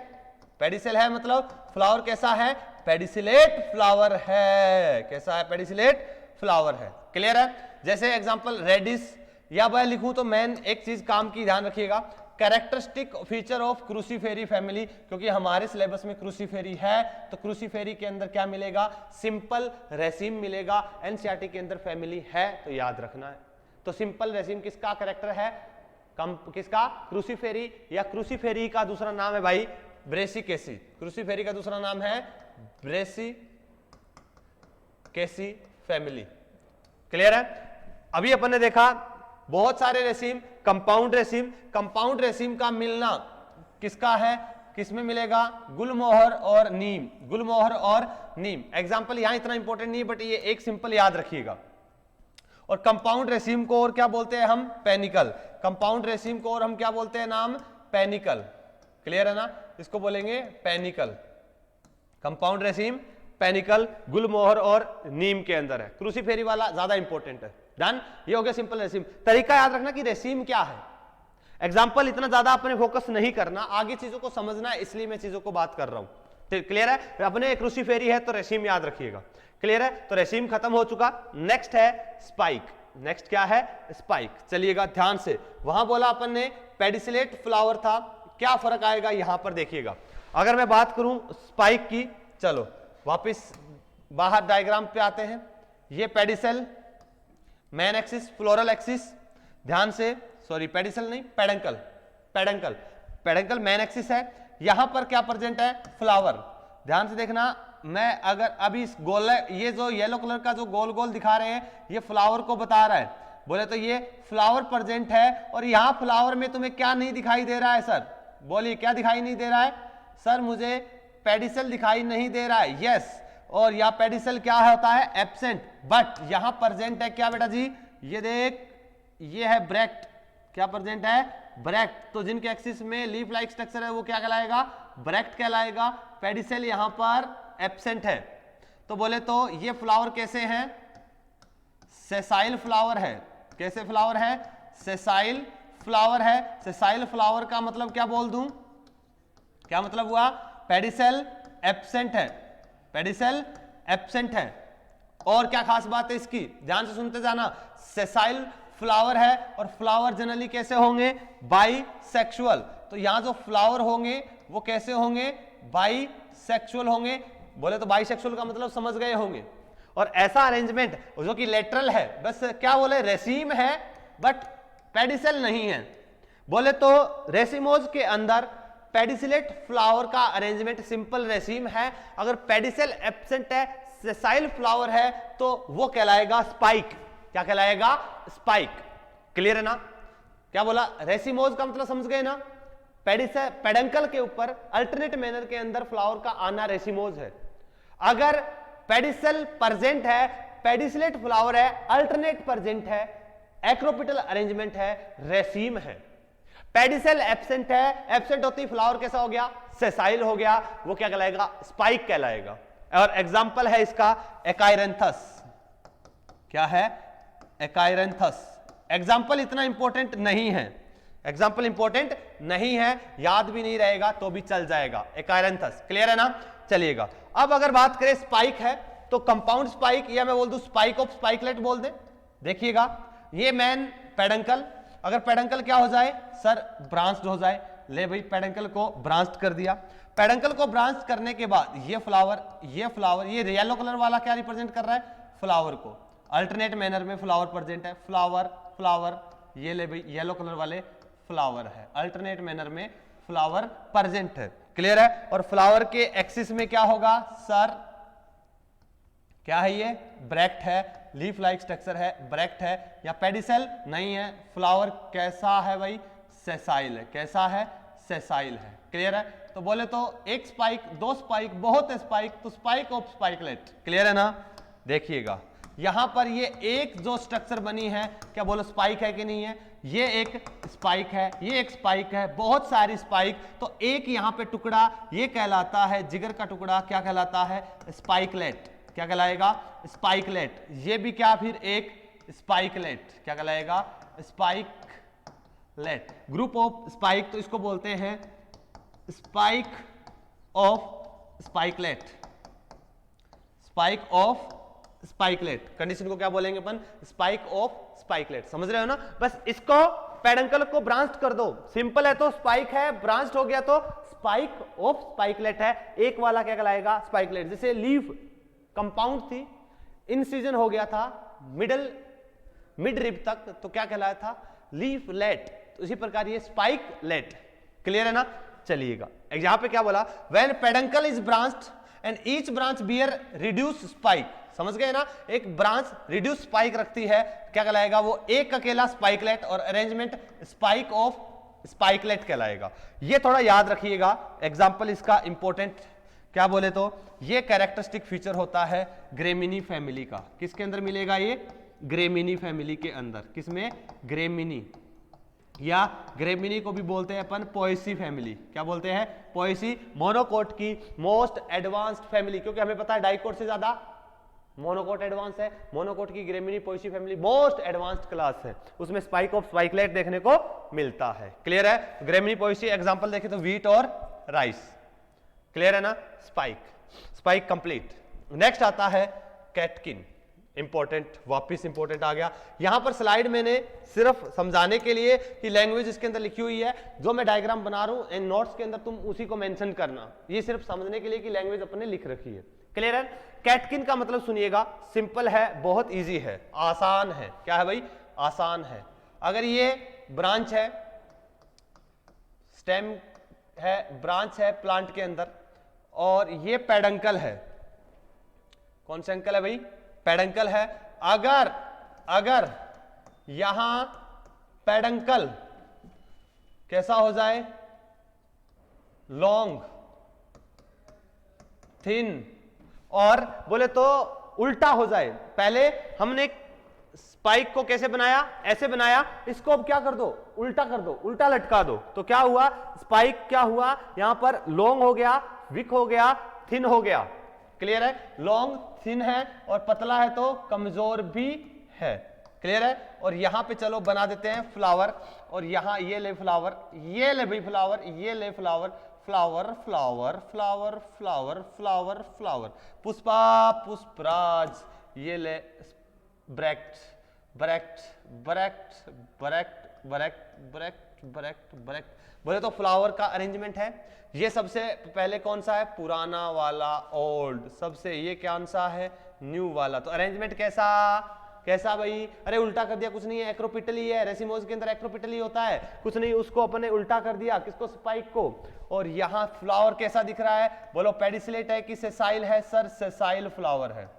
पेडिसल है मतलब फ्लावर कैसा है? पेडिसिलेट फ्लावर है। कैसा है? पेडिसिलेट फ्लावर है। क्लियर है? जैसे एग्जांपल रेडिस, या मैं लिखूं तो मैन एक चीज काम की ध्यान रखिएगा, characteristic feature of Cruciferae family, क्योंकि हमारे सिलेबस में क्रूसीफेरी है तो क्रूसीफेरी के अंदर क्या मिलेगा, सिंपल रेसिम मिलेगा। एनसीईआरटी के अंदर फैमिली है तो याद रखना है। तो सिंपल रेसिम किसका कैरेक्टर है, किसका, क्रूसीफेरी, या क्रूसीफेरी का दूसरा नाम है भाई ब्रेसिकेसी। क्रूसीफेरी का दूसरा नाम है ब्रेसिकेसी फैमिली। क्लियर है। अभी अपन ने देखा बहुत सारे रेसिम, कंपाउंड रेसिम, कंपाउंड रेसिम का मिलना किसका है, किसमें मिलेगा, गुलमोहर और नीम, गुलमोहर और नीम। एग्जांपल यहां इतना इंपॉर्टेंट नहीं, बट ये एक सिंपल याद रखिएगा। और कंपाउंड रेसिम को और क्या बोलते हैं हम, पेनिकल। कंपाउंड रेसिम को और हम क्या बोलते हैं नाम, पेनिकल। क्लियर है ना, इसको बोलेंगे पेनिकल। कंपाउंड रेसिम पेनिकल, गुलमोहर और नीम के अंदर है। क्रूसीफेरी वाला ज्यादा इंपॉर्टेंट है। डन, ये हो गया सिंपल रेसिम। तरीका याद रखना कि रेसिम क्या है। एग्जांपल इतना ज्यादा अपने फोकस नहीं करना, आगे चीजों को समझना है, इसलिए मैं चीजों को बात कर रहा हूं। क्लियर है, अपने क्रूसीफेरी है तो रेसिम याद रखिएगा। क्लियर है, तो रेसिम खत्म हो चुका। नेक्स्ट है स्पाइक। नेक्स्ट क्या है, स्पाइक। चलिएगा ध्यान से, वहां बोला अपन ने पेडिसिलेट फ्लावर था, क्या फर्क आएगा यहां पर देखिएगा। अगर मैं बात करूं स्पाइक की, चलो वापस बाहर डायग्राम पे आते हैं। ये pedicel, main axis, floral axis, ध्यान से, सॉरी पेडिसल नहीं, peduncle, peduncle, peduncle main axis है। यहां पर क्या प्रेजेंट है, फ्लावर। ध्यान से देखना, मैं अगर अभी इस गोल, ये जो येलो कलर का जो गोल गोल दिखा रहे हैं, ये फ्लावर को बता रहा है। बोले तो ये फ्लावर प्रेजेंट है, और यहां फ्लावर में तुम्हें क्या नहीं दिखाई दे रहा है सर, बोलिए क्या दिखाई नहीं दे रहा है सर, मुझे पेडिसल दिखाई नहीं दे रहा है। यस, और यह पेडिसल क्या होता है, एब्सेंट, बट यहां प्रेजेंट है क्या बेटा जी, ये देख, ये है ब्रैक्ट। क्या प्रेजेंट है, ब्रैक्ट। तो जिनके एक्सिस में लीफ लाइक स्ट्रक्चर है वो क्या कहलाएगा, ब्रैक्ट कहलाएगा। पेडिसल यहां पर एब्सेंट है। तो बोले तो ये फ्लावर कैसे हैं, सेसाइल फ्लावर है। कैसे फ्लावर है, सेसाइल फ्लावर है। सेसाइल फ्लावर का मतलब क्या बोल दूं, क्या मतलब हुआ, पेडिसल एब्सेंट है, पेडिसल एब्सेंट है। और क्या खास बात है इसकी, ध्यान से सुनते जाना, सेसाइल फ्लावर है और फ्लावर जनरली कैसे होंगे, बाइसेक्सुअल। तो यहां जो फ्लावर होंगे वो कैसे होंगे, बाइसेक्सुअल होंगे। बोले तो बाइसेक्सुअल का मतलब समझ गए होंगे। और ऐसा अरेंजमेंट जो कि लेटरल है, बस क्या बोले, रेसिम है बट पेडिसल नहीं है। बोले तो रेसिमोज के अंदर पेडिसिलेट फ्लावर का अरेंजमेंट सिंपल रेसिम है। अगर पेडिसल एब्सेंट है, सेसाइल फ्लावर है, तो वो कहलाएगा स्पाइक। क्या कहलाएगा, स्पाइक। क्लियर है ना, क्या बोला, रेसिमोज का मतलब समझ गए ना, पेडंकल के ऊपर अल्टरनेट मैनर के अंदर फ्लावर का आना रेसिमोज है। अगर पेडिसल प्रेजेंट है, पेडिसिलेट फ्लावर है, अल्टरनेट प्रेजेंट है, एक्रोपिटल अरेंजमेंट है, रेसिम है। पेडिसल एब्सेंट है, एब्सेंट होती फ्लावर कैसा हो गया, सेसाइल हो गया, वो क्या कहलाएगा, स्पाइक कहलाएगा। और एग्जांपल है इसका एकाइरेंथस। क्या है, एकाइरेंथस। एग्जांपल इतना इंपॉर्टेंट नहीं है, एग्जांपल इंपॉर्टेंट नहीं है, याद भी नहीं रहेगा तो भी चल जाएगा, एकाइरेंथस। क्लियर है ना, चलिएगा। अब अगर बात करें स्पाइक है, तो कंपाउंड स्पाइक, या मैं बोल दूं स्पाइक ऑफ स्पाइकलेट बोल दे। देखिएगा, ये मैन पेडंकल, अगर पेडंकल क्या हो जाए सर, ब्रांच्ड हो जाए। ले भाई, पेडंकल को ब्रांच्ड कर दिया। पेडंकल को ब्रांच करने के बाद ये फ्लावर, ये फ्लावर, ये येलो कलर वाला क्या रिप्रेजेंट कर रहा है, फ्लावर को। अल्टरनेट मैनर में फ्लावर प्रेजेंट है, फ्लावर फ्लावर, ये ले भाई येलो कलर वाले फ्लावर है, अल्टरनेट मैनर में फ्लावर प्रेजेंट है। क्लियर है। और फ्लावर के एक्सिस में क्या होगा सर, क्या है ये, ब्रैक्ट है, लीफ लाइक स्ट्रक्चर है, ब्रैक्ट है, या पेडिसल नहीं है। फ्लावर कैसा है भाई, सेसाइल है। कैसा है, सेसाइल है। क्लियर है। तो बोले तो एक स्पाइक, दो स्पाइक, बहुत स्पाइक, तो स्पाइक ऑफ स्पाइकलेट। क्लियर है ना। देखिएगा यहां पर ये एक जो स्ट्रक्चर बनी है, क्या बोलो स्पाइक है कि नहीं है, ये एक स्पाइक है, ये एक स्पाइक है, बहुत सारी स्पाइक, तो एक यहां पे टुकड़ा ये कहलाता है, जिगर का टुकड़ा क्या कहलाता है, स्पाइकलेट। क्या कहलाएगा, स्पाइकलेट। ये भी क्या, फिर एक स्पाइकलेट, क्या कहलाएगा, स्पाइकलेट। ग्रुप ऑफ स्पाइक, तो इसको बोलते हैं spike of spikelet, spike of spikelet. Condition को क्या बोलेंगे अपन, स्पाइक ऑफ स्पाइकलेट। समझ रहे हो ना। बस इसको पेडंकल को ब्रांच कर दो, सिंपल है तो स्पाइक है, ब्रांच हो गया तो स्पाइक ऑफ स्पाइकलेट है, एक वाला क्या कहलाएगा स्पाइकलेट। जैसे लीफ कंपाउंड थी, इन सीजन हो गया था मिड रिब तक, तो क्या कहलाया था लीफलेट, तो इसी प्रकार ये स्पाइकलेट। क्लियर है ना? चलिएगा यहां पे क्या बोला, when peduncle is branched and each branch bear reduce spike, समझ गए ना, एक ब्रांच रिड्यूस स्पाइक रखती है, क्या कहलाएगा वो एक अकेला स्पाइकलेट, और अरेंजमेंट स्पाइक ऑफ स्पाइकलेट कहलाएगा। ये थोड़ा याद रखिएगा, एग्जांपल इसका इंपॉर्टेंट क्या बोले तो ये कैरेक्टरिस्टिक फीचर होता है ग्रेमिनी फैमिली का। किसके अंदर मिलेगा ये? ग्रेमिनी फैमिली के अंदर। किसमें? ग्रेमिनी, या ग्रेमिनी को भी बोलते हैं अपन पोएसी फैमिली। क्या बोलते हैं? पोएसी, मोनोकोट की मोस्ट एडवांस्ड फैमिली, क्योंकि हमें पता है डाइकोट से ज्यादा मोनोकोट एडवांस है। मोनोकोट की Gramineae Poaceae family most advanced class है, उसमें स्पाइक ऑफ स्पाइकलेट देखने को मिलता है। क्लियर है? ग्रेमिनी पोएसी एग्जांपल देखें तो व्हीट और राइस। क्लियर है ना? Spike complete. नेक्स्ट आता है कैटकिन, इंपॉर्टेंट, वापिस इंपॉर्टेंट आ गया। यहां पर स्लाइड मैंने सिर्फ समझाने के लिए कि लैंग्वेज इसके अंदर लिखी हुई है, जो मैं डायग्राम बना रहा हूं इन नोट्स के अंदर तुम उसी को मेंशन करना, ये सिर्फ समझने के लिए कि लैंग्वेज अपने लिख रखी है। क्लियर है? कैटकिन का मतलब सुनिएगा, सिंपल है, बहुत इजी है, आसान है। क्या है भाई? आसान है। अगर ये ब्रांच है, स्टेम है, ब्रांच है प्लांट के अंदर, और ये पेडंकल है, कौन सा अंकल है भाई? पेडंकल है। अगर यहां पेडंकल कैसा हो जाए? लॉन्ग, थिन, और बोले तो उल्टा हो जाए। पहले हमने स्पाइक को कैसे बनाया? ऐसे बनाया, इसको अब क्या कर दो? उल्टा कर दो, उल्टा लटका दो, तो क्या हुआ? स्पाइक क्या हुआ? यहां पर लॉन्ग हो गया, वीक हो गया, थिन हो गया। क्लियर है? लॉन्ग, थिन है और पतला है तो कमजोर भी है। क्लियर है? और यहां पे चलो बना देते हैं फ्लावर, और यहां ये ले फ्लावर, ये ले भाई फ्लावर, ये ले flower, flower flower flower flower flower flower, Pushpa Pushparaj, ये ले bract bract bract bract bract bract bract bract. बोले तो फ्लावर का अरेंजमेंट है। ये सबसे पहले कौन सा है? पुराना वाला, ओल्ड। सबसे ये कौन सा है? न्यू वाला। तो अरेंजमेंट कैसा कैसा भाई? अरे उल्टा कर दिया, कुछ नहीं है, एक्रोपिटली है, रेसिमोज के अंदर एक्रोपिटली होता है, कुछ नहीं, उसको अपने उल्टा कर दिया, किसको? स्पाइक को। और यहाँ फ्लावर कैसा दिख रहा है? बोलो पेडिसिलेट है कि सेसाइल है? सर सेसाइल फ्लावर है।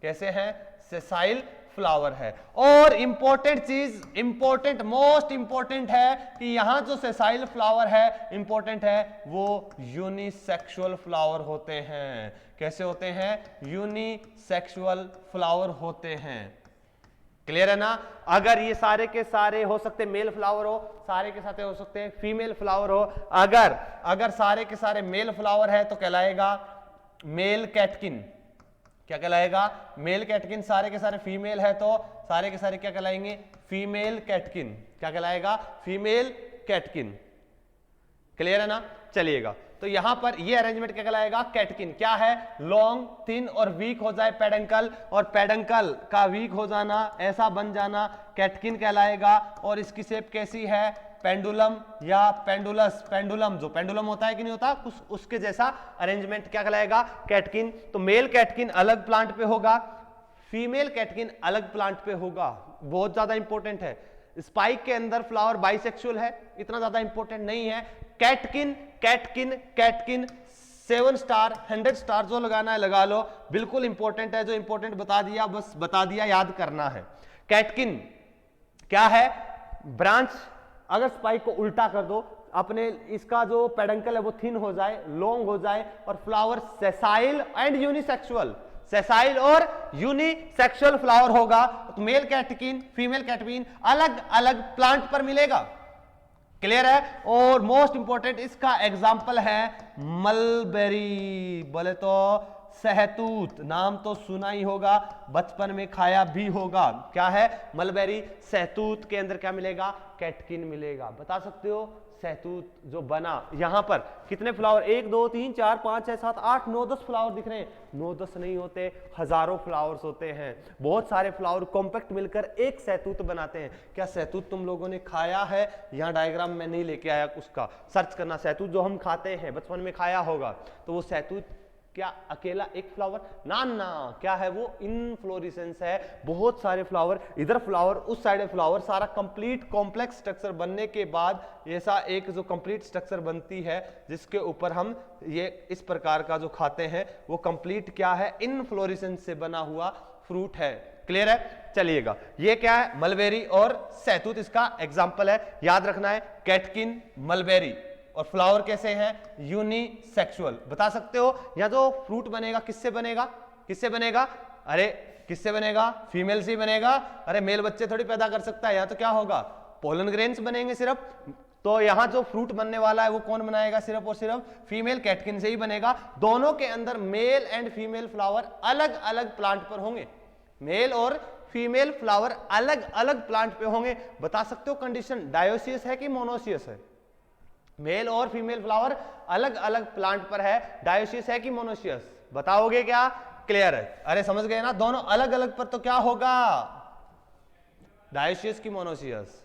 कैसे है? सेसाइल फ्लावर है। और इंपॉर्टेंट चीज, इंपॉर्टेंट, मोस्ट इंपॉर्टेंट है कि यहां जो सेसाइल फ्लावर है, इंपॉर्टेंट है, वो यूनिसेक्सुअल फ्लावर होते हैं। कैसे होते हैं? यूनिसेक्सुअल फ्लावर होते हैं। क्लियर है ना? अगर ये सारे के सारे हो सकते मेल फ्लावर हो, सारे के सारे हो सकते हैं फीमेल फ्लावर हो। अगर सारे के सारे मेल फ्लावर है तो कहलाएगा मेल कैटकिन। क्या कहलाएगा? Male catkin. सारे के सारे फीमेल है तो सारे के सारे क्या कहलाएंगे? Female catkin. क्या कहलाएगा? Female catkin. क्लियर है ना? चलिएगा, तो यहां पर ये अरेंजमेंट क्या कहलाएगा? कैटकिन। क्या है? लॉन्ग, थिन और वीक हो जाए पेडंकल, और पेडंकल का वीक हो जाना, ऐसा बन जाना, कैटकिन कहलाएगा। और इसकी शेप कैसी है? पेंडुलम या पेंडुलस। पेंडुलम, जो पेंडुलम होता है कि नहीं होता, कुछ उसके जैसा अरेंजमेंट क्या कहलाएगा? कैटकिन। तो मेल कैटकिन अलग प्लांट पे होगा, फीमेल कैटकिन अलग प्लांट पे होगा। बहुत ज्यादा इंपॉर्टेंट है। स्पाइक के अंदर फ्लावर बाइसेक्सुअल है, इतना ज्यादा इंपॉर्टेंट नहीं है। Catkin catkin catkin 7 star 100 star जो लगाना है लगा लो, बिल्कुल इंपॉर्टेंट है। जो इंपॉर्टेंट बता दिया, बस बता दिया, याद करना है। कैटकिन क्या है? ब्रांच। अगर स्पाइक को उल्टा कर दो, अपने इसका जो पेडंकल है वो थिन हो जाए, लॉन्ग हो जाए, और flower sessile and unisexual, sessile और यूनिसेक्सुअल फ्लावर होगा, तो मेल कैटकिन फीमेल कैटकिन अलग अलग प्लांट पर मिलेगा। क्लियर है? और मोस्ट इंपॉर्टेंट इसका एग्जाम्पल है मलबेरी। बोले तो सहतूत, नाम तो सुना ही होगा, बचपन में खाया भी होगा। क्या है? मलबेरी। सहतूत के अंदर क्या मिलेगा? कैटकिन मिलेगा। बता सकते हो सहतूत जो बना, यहां पर कितने फ्लावर, 1 2 3 4 5 6 7 8 9 10 फ्लावर दिख रहे हैं। 9 10 नहीं होते, हजारों फ्लावर्स होते हैं। बहुत सारे फ्लावर कॉम्पैक्ट मिलकर एक सहतूत बनाते हैं। क्या सहतूत तुम लोगों ने खाया है? यहाँ डायग्राम में नहीं लेके आया, उसका सर्च करना। सहतूत जो हम खाते हैं, बचपन में खाया होगा, तो वो सहतूत क्या अकेला एक फ्लावर? ना ना, क्या है वो? इनफ्लोरेसेंस है, बहुत सारे फ्लावर, इधर फ्लावर, उस साइड फ्लावर, सारा कंप्लीट कॉम्प्लेक्स स्ट्रक्चर बनने के बाद ऐसा एक जो कंप्लीट स्ट्रक्चर बनती है जिसके ऊपर हम ये इस प्रकार का जो खाते हैं वो कंप्लीट क्या है? इनफ्लोरेसेंस से बना हुआ फ्रूट है। क्लियर है? चलिएगा, ये क्या है? मलबेरी और सहतूत इसका एग्जाम्पल है, याद रखना है। कैटकिन, मलबेरी और फ्लावर कैसे हैं? यूनिसेक्सुअल। बता सकते हो या जो फ्रूट बनेगा किससे बनेगा? किससे बनेगा? अरे किससे बनेगा? फीमेल से बनेगा। अरे मेल बच्चे थोड़ी पैदा कर सकता है, यहाँ तो क्या होगा? पोलन ग्रेन्स बनेंगे सिर्फ। तो यहाँ जो फ्रूट बनने वाला है वो कौन बनाएगा? सिर्फ और सिर्फ फीमेल कैटकिन से ही बनेगा। दोनों के अंदर मेल एंड फीमेल फ्लावर अलग अलग प्लांट पर होंगे। मेल और फीमेल फ्लावर अलग अलग प्लांट पे होंगे। बता सकते हो कंडीशन डायोसियस है कि मोनोसियस है? मेल और फीमेल फ्लावर अलग अलग प्लांट पर है, डायोसियस है कि मोनोसियस? बताओगे क्या? क्लियर है? अरे समझ गए ना, दोनों अलग अलग पर तो क्या होगा? डायोसियस की मोनोसियस?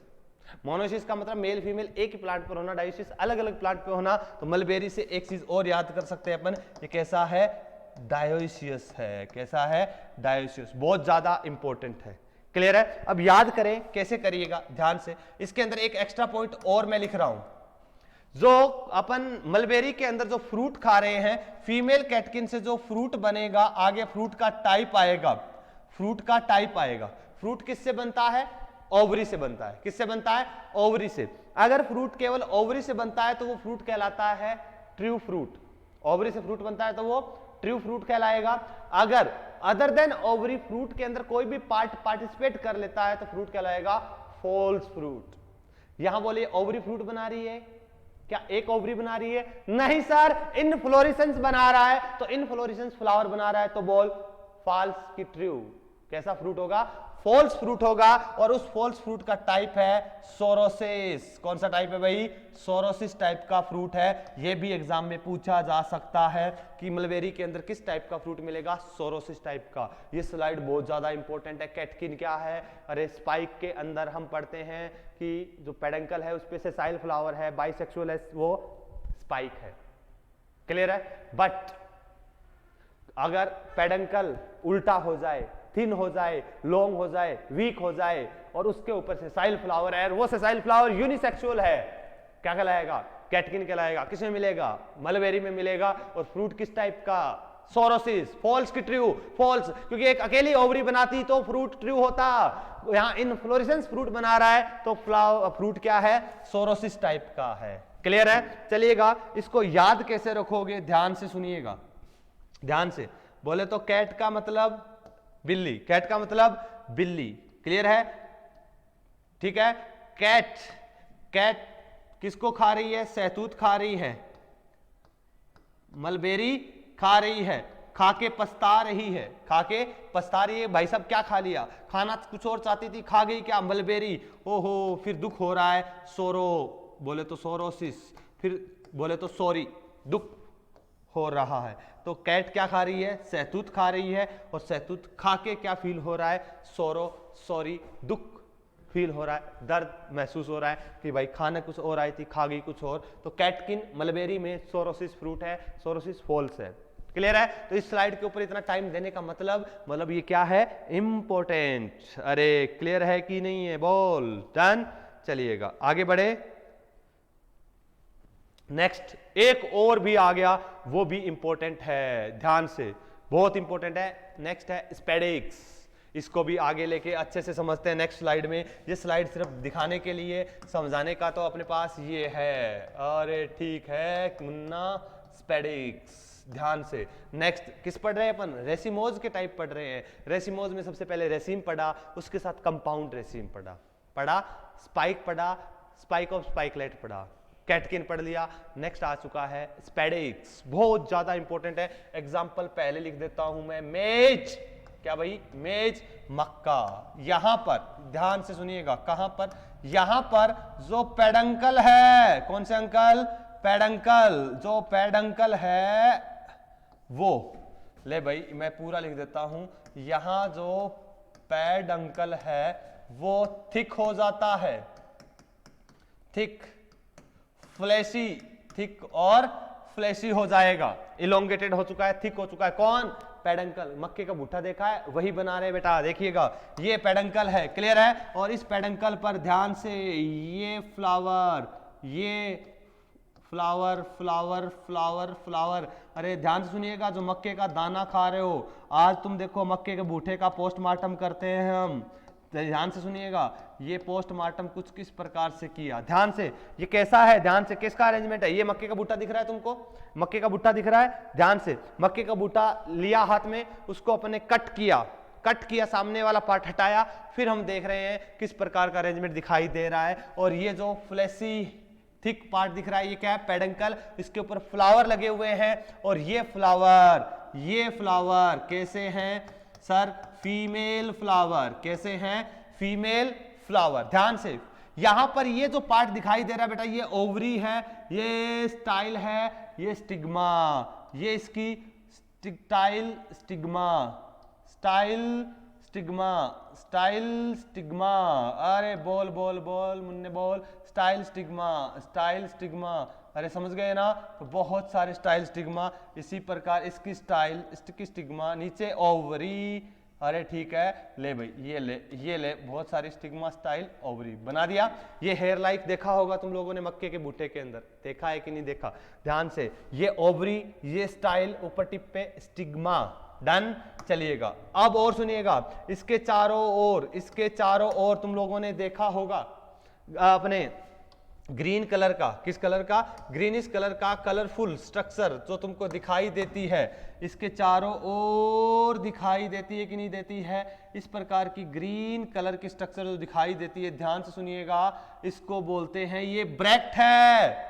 मोनोसियस का मतलब मेल फीमेल एक ही प्लांट पर होना, डायोसियस अलग अलग प्लांट पर होना। तो मलबेरी से एक चीज और याद कर सकते हैं अपन, ये कैसा है? डायोसियस है। कैसा है? डायोसियस। बहुत ज्यादा इंपॉर्टेंट है। क्लियर है? अब याद करें, कैसे करिएगा ध्यान से। इसके अंदर एक एक्स्ट्रा पॉइंट और मैं लिख रहा हूं, जो अपन मलबेरी के अंदर जो फ्रूट खा रहे हैं, फीमेल कैटकिन से जो फ्रूट बनेगा, आगे फ्रूट का टाइप आएगा। फ्रूट का टाइप आएगा। फ्रूट किससे बनता है? ओवरी से बनता है। किससे बनता है? ओवरी से। अगर फ्रूट केवल ओवरी से बनता है तो वो फ्रूट कहलाता है ट्रू फ्रूट। ओवरी से फ्रूट बनता है तो वो ट्रू फ्रूट कहलाएगा। अगर अदर देन ओवरी फ्रूट के अंदर कोई भी पार्ट पार्टिसिपेट कर लेता है तो फ्रूट कहलाएगा फॉल्स फ्रूट। यहां बोलिए ओवरी फ्रूट बना रही है, क्या एक ओवरी बना रही है? नहीं सर, इनफ्लोरेसेंस बना रहा है। तो इनफ्लोरेसेंस फ्लावर बना रहा है, तो बोल फॉल्स की ट्रू। कैसा फ्रूट होगा? फॉल्स फ्रूट होगा। और उस फॉल्स फ्रूट का टाइप है सोरोसिस। कौन सा टाइप है भाई? सोरोसिस टाइप का फ्रूट है। यह भी एग्जाम में पूछा जा सकता है कि मलबेरी के अंदर किस टाइप का फ्रूट मिलेगा? सोरोसिस टाइप का। ये स्लाइड बहुत ज्यादा इंपॉर्टेंट है। कैटकिन क्या है? अरे स्पाइक के अंदर हम पढ़ते हैं कि जो पेडंकल है उस पे सेसाइल फ्लावर है, बाइसेक्सुअल है, वो स्पाइक है। क्लियर है? बट अगर पेडंकल उल्टा हो जाए, थिन हो जाए, लॉन्ग हो जाए, वीक हो जाए और उसके ऊपर सेसाइल फ्लावर है, वो सेसाइल फ्लावर यूनिसेक्सुअल है, क्या कहलाएगा? कैटकिन कहलाएगा। किसमें मिलेगा? मलबेरी में मिलेगा। और फ्रूट किस टाइप का? सोरोसिस। फॉल्स की ट्रू? फॉल्स, क्योंकि एक अकेली ओवरी बनाती तो फ्रूट ट्रू होता। यहां इनफ्लोरेसेंस फ्रूट बना रहा है तो फ्रूट क्या है? सोरोसिस टाइप का है। क्लियर है? चलिएगा, इसको याद कैसे रखोगे? ध्यान से सुनिएगा, ध्यान से। बोले तो कैट का मतलब बिल्ली। कैट का मतलब बिल्ली। क्लियर है? ठीक है? कैट, कैट किसको खा रही है? सहतूत खा रही है, मलबेरी खा रही है, खा के पछता रही है, खा के पछता रही है। भाई साहब क्या खा लिया? खाना कुछ और चाहती थी, खा गई क्या? मलबेरी। ओहो, फिर दुख हो रहा है, सोरो बोले तो सोरोसिस, फिर बोले तो सॉरी, दुख हो रहा है। तो कैट क्या खा रही है? सहतूत खा रही है। और सहतूत खा के क्या फील हो रहा है? सोरो, सॉरी, दुख फील हो रहा है, दर्द महसूस हो रहा है कि भाई खाना कुछ और आई थी, खा गई कुछ और। तो कैटकिन मलबेरी में सोरोसिस फ्रूट है, सोरोसिस फॉल्स है। क्लियर है? तो इस स्लाइड के ऊपर इतना टाइम देने का मतलब ये क्या है? इंपॉर्टेंट। अरे क्लियर है कि नहीं है? बोल। डन। चलिएगा आगे बढ़े। नेक्स्ट एक और भी आ गया, वो भी इंपॉर्टेंट है, ध्यान से, बहुत इंपॉर्टेंट है। नेक्स्ट है स्पेडिक्स। इसको भी आगे लेके अच्छे से समझते हैं नेक्स्ट स्लाइड में। ये स्लाइड सिर्फ दिखाने के लिए, समझाने का तो अपने पास ये है। अरे ठीक है मुन्ना, स्पेडिक्स। ध्यान से। नेक्स्ट किस पढ़ रहे हैं अपन? रेसिमोज के टाइप पढ़ रहे हैं। रेसिमोज में सबसे पहले रेसिम पढ़ा, उसके साथ कंपाउंड रेसिम पढ़ा, स्पाइक पढ़ा, स्पाइक ऑफ स्पाइकलेट पढ़ा, कैटकिन पढ़ लिया। नेक्स्ट आ चुका है स्पेडिक्स। बहुत ज्यादा इंपॉर्टेंट है। एग्जाम्पल पहले लिख देता हूं मैं, मेज, क्या भाई, मेज मक्का। यहां पर ध्यान से सुनिएगा, कहां पर, यहां पर जो पेडंकल है, कौन से अंकल, पेडंकल, जो पेडंकल है वो, ले भाई मैं पूरा लिख देता हूं, यहां जो पेडंकल है वो थिक हो जाता है, थिक, फ्लैशी, थिक और फ्लैशी हो जाएगा, इलोंगेटेड हो चुका है, थिक हो चुका है। कौन, पेडंकल। मक्के का भुट्टा देखा है, वही बना रहे बेटा, देखिएगा ये पेडंकल है, क्लियर है। और इस पेडंकल पर ध्यान से ये फ्लावर, ये फ्लावर फ्लावर फ्लावर फ्लावर, अरे ध्यान से सुनिएगा, जो मक्के का दाना खा रहे हो, आज तुम देखो मक्के के भुट्टे का पोस्टमार्टम करते हैं हम, ध्यान से सुनिएगा, ये पोस्टमार्टम कुछ किस प्रकार से किया, ध्यान से, ये कैसा है, ध्यान से, किसका अरेंजमेंट है, ये मक्के का भुट्टा दिख रहा है तुमको, मक्के का भुट्टा दिख रहा है, ध्यान से, मक्के का भुट्टा लिया हाथ में, उसको अपने कट किया, सामने वाला पार्ट हटाया, फिर हम देख रहे हैं किस प्रकार का अरेंजमेंट दिखाई दे रहा है। और ये जो फ्लैशी थिक पार्ट दिख रहा है, ये क्या है, पेडंकल, इसके ऊपर फ्लावर लगे हुए हैं, और ये फ्लावर कैसे हैं सर, फीमेल फ्लावर, कैसे हैं, फीमेल फ्लावर। ध्यान से, यहां पर ये जो पार्ट दिखाई दे रहा है बेटा, ये ओवरी है, ये स्टाइल है, ये स्टिग्मा, ये इसकी स्टाइल स्टिग्मा, अरे बोल बोल बोल मुन्ने बोल, स्टाइल स्टिग्मा, अरे समझ गए ना, तो बहुत सारे स्टाइल स्टिग्मा, इसी प्रकार इसकी स्टाइल, इसकी स्टिग्मा, नीचे ओवरी, अरे ठीक है, ले भाई ये ले बहुत सारी स्टिग्मा, स्टाइल, ओवरी बना दिया। ये हेयर लाइक देखा होगा तुम लोगों ने मक्के के भुट्टे के अंदर, देखा है कि नहीं देखा, ध्यान से, ये ओवरी, ये स्टाइल, ऊपर टिप पे स्टिग्मा, डन। चलिएगा अब और सुनिएगा, इसके चारों ओर तुम लोगों ने देखा होगा अपने ग्रीन कलर का, किस कलर का, ग्रीनिश कलर का कलरफुल स्ट्रक्चर जो तुमको दिखाई देती है, इसके चारों ओर दिखाई देती है कि नहीं देती है, इस प्रकार की ग्रीन कलर की स्ट्रक्चर जो दिखाई देती है, ध्यान से सुनिएगा, इसको बोलते हैं, ये ब्रैक्ट है।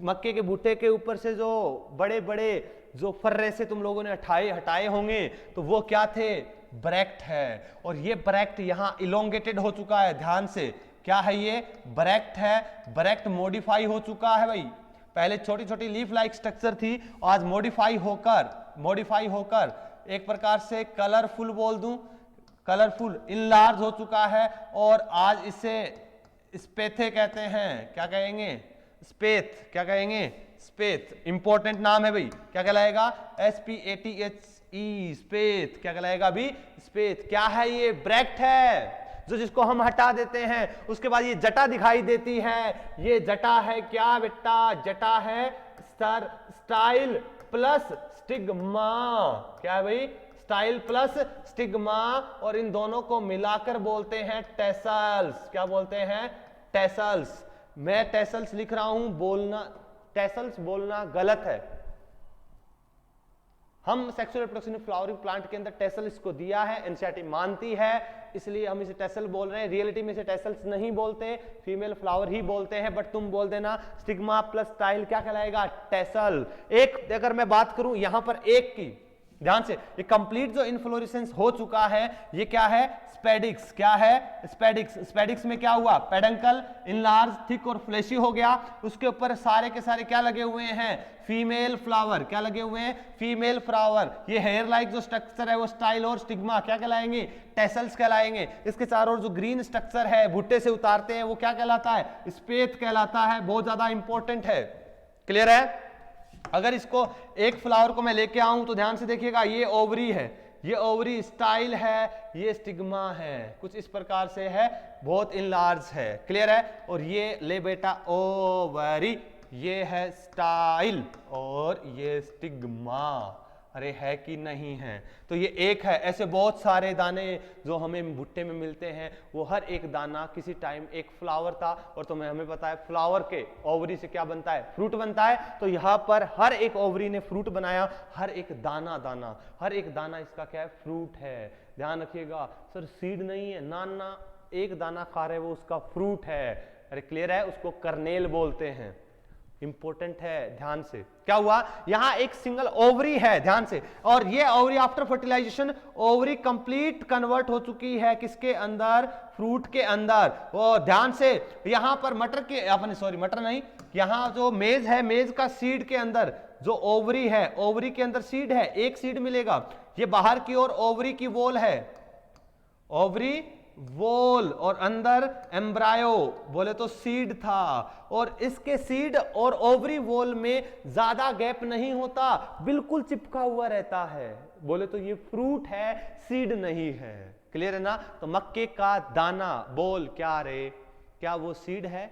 मक्के के भुट्टे के ऊपर से जो बड़े बड़े जो फर्रे से तुम लोगों ने हटाए होंगे, तो वो क्या थे, ब्रैक्ट है। और ये ब्रैक्ट यहां इलोंगेटेड हो चुका है, ध्यान से, क्या है ये, ब्रैक्ट है, ब्रैक्ट मॉडिफाई हो चुका है भाई, पहले छोटी छोटी लीफ लाइक स्ट्रक्चर थी, आज मॉडिफाई होकर एक प्रकार से कलरफुल बोल दूं, कलरफुल इनलार्ज हो चुका है, और आज इसे स्पेथे कहते हैं, क्या कहेंगे, स्पेथ, क्या कहेंगे, स्पेथ, इंपॉर्टेंट नाम है भाई, क्या कहलाएगा, SPATHE, स्पेथ, क्या कहलाएगा अभी, स्पेथ। क्या है ये, ब्रैक्ट है, जो जिसको हम हटा देते हैं, उसके बाद ये जटा दिखाई देती है, ये जटा है क्या बेटा, जटा है सर स्टाइल प्लस स्टिग्मा, क्या है भाई, स्टाइल प्लस स्टिग्मा, और इन दोनों को मिलाकर बोलते हैं टेसल्स, क्या बोलते हैं, टेसल्स। मैं टेसल्स लिख रहा हूं, बोलना टेसल्स बोलना गलत है, हम सेक्सुअल रिप्रोडक्शन फ्लावरिंग प्लांट के अंदर टेसल्स को दिया है, एनसीईआरटी मानती है, इसलिए हम इसे टेसल बोल रहे हैं, रियलिटी में इसे टेसल्स नहीं बोलते, फीमेल फ्लावर ही बोलते हैं, बट तुम बोल देना स्टिग्मा प्लस स्टाइल, क्या कहलाएगा, टेसल। एक अगर मैं बात करूं यहां पर एक की, ध्यान से, ये कंप्लीट जो इनफ्लोरेसेंस हो चुका है, ये क्या है, स्पेडिक्स, क्या है, स्पेडिक्स। स्पेडिक्स में क्या हुआ, पेडंकल इनलार्ज, थिक और फ्लैशी हो गया, उसके ऊपर सारे के सारे क्या लगे हुए हैं, फीमेल फ्लावर, क्या लगे हुए हैं, फीमेल फ्लावर। ये हेयर लाइक जो स्ट्रक्चर है वो स्टाइल और स्टिग्मा क्या कहलाएंगे, टेसल्स कहलाएंगे। इसके चारों ओर जो ग्रीन स्ट्रक्चर है भुट्टे से उतारते हैं वो क्या कहलाता है, स्पेथ कहलाता है, बहुत ज्यादा इंपॉर्टेंट है, क्लियर है। अगर इसको एक फ्लावर को मैं लेके आऊं तो ध्यान से देखिएगा, ये ओवरी है, ये ओवरी स्टाइल है, ये स्टिग्मा है, कुछ इस प्रकार से है, बहुत इनलार्ज है, क्लियर है। और ये ले बेटा ओवरी, ये है स्टाइल और ये स्टिग्मा, अरे है कि नहीं है, तो ये एक है। ऐसे बहुत सारे दाने जो हमें भुट्टे में मिलते हैं, वो हर एक दाना किसी टाइम एक फ्लावर था, और तो हमें पता है फ्लावर के ओवरी से क्या बनता है, फ्रूट बनता है। तो यहाँ पर हर एक ओवरी ने फ्रूट बनाया, हर एक दाना दाना, हर एक दाना इसका क्या है, फ्रूट है। ध्यान रखिएगा सर, सीड नहीं है, नाना एक दाना खा रहे वो उसका फ्रूट है, अरे क्लियर है, उसको कर्नेल बोलते हैं। इंपॉर्टेंट है, ध्यान से। क्या हुआ, यहां एक सिंगल ओवरी है, ध्यान से, और ये ovary after fertilisation ovary complete convert हो चुकी है किसके अंदर, फ्रूट के अंदर। और ध्यान से यहां पर मटर के अपने सॉरी मटर नहीं, यहां जो मेज है, मेज का सीड के अंदर जो ओवरी है, ओवरी के अंदर सीड है, एक सीड मिलेगा। ये बाहर की ओर ओवरी की वॉल है, ओवरी वॉल, और अंदर एम्ब्रायो बोले तो सीड था। और इसके सीड और ओवरी वॉल में ज्यादा गैप नहीं होता, बिल्कुल चिपका हुआ रहता है। बोले तो ये फ्रूट है, सीड नहीं है। क्लियर है ना। तो मक्के का दाना बोल क्या रे, क्या वो सीड है?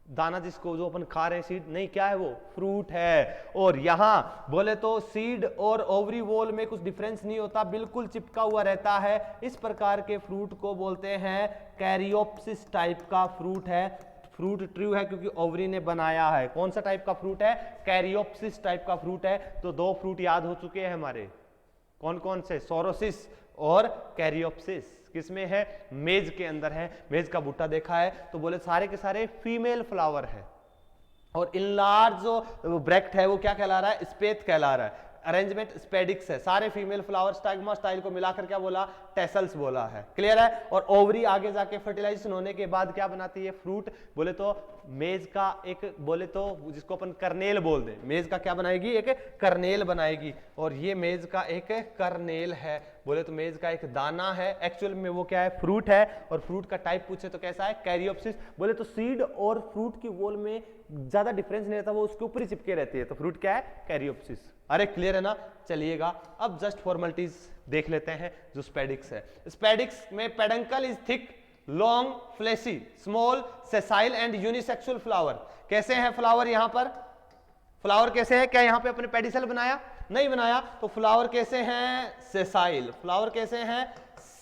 दाना जिसको जो अपन खा रहे हैं सीड नहीं, क्या है वो, फ्रूट है। और यहां बोले तो सीड और ओवरी वॉल में कुछ डिफरेंस नहीं होता, बिल्कुल चिपका हुआ रहता है। इस प्रकार के फ्रूट को बोलते हैं कैरियोप्सिस टाइप का फ्रूट है। फ्रूट ट्रू है क्योंकि ओवरी ने बनाया है। कौन सा टाइप का फ्रूट है, कैरियोप्सिस टाइप का फ्रूट है। तो दो फ्रूट याद हो चुके हैं हमारे, कौन कौन से, सोरोसिस और कैरियोप्सिस। किसमें है, मेज के अंदर है। मेज का बूटा देखा है तो बोले सारे के सारे फीमेल फ्लावर है। और इनलार्ज जो ब्रैक्ट है वो क्या कहला रहा है, स्पेथ कहला रहा है। अरेंजमेंट स्पेडिक्स है, सारे फीमेल फ्लावर स्टाइग्मा स्टाइल को मिलाकर क्या बोला, टेसल्स बोला है। क्लियर है। और ओवरी आगे जाके फर्टिलाइजेशन होने के बाद क्या बनाती है, फ्रूट। बोले तो मेज का एक, बोले तो जिसको अपन कर्नेल बोल दे, मेज का क्या बनाएगी, एक कर्नेल बनाएगी। और ये मेज का एक कर्नेल है। बोले तो मेज का एक दाना है, एक्चुअल में वो क्या है, फ्रूट है। और फ्रूट का टाइप पूछे तो कैसा है, कैरियोप्सिस। बोले तो सीड और फ्रूट की वॉल में ज्यादा डिफरेंस नहीं रहता, वो उसके ऊपर ही चिपके रहती है। तो फ्रूट क्या है, कैरियोप्सिस। अरे क्लियर है ना। चलिएगा अब जस्ट फॉर्मेलिटीज देख लेते हैं जो स्पेडिक्स है। स्पेडिक्स में peduncle is thick, long, fleshy, small, sessile and unisexual flower. कैसे हैं फ्लावर, यहां पर फ्लावर कैसे है, क्या यहां पे अपने पेडिसल बनाया, नहीं बनाया। तो फ्लावर कैसे हैं, सेसाइल। फ्लावर कैसे हैं,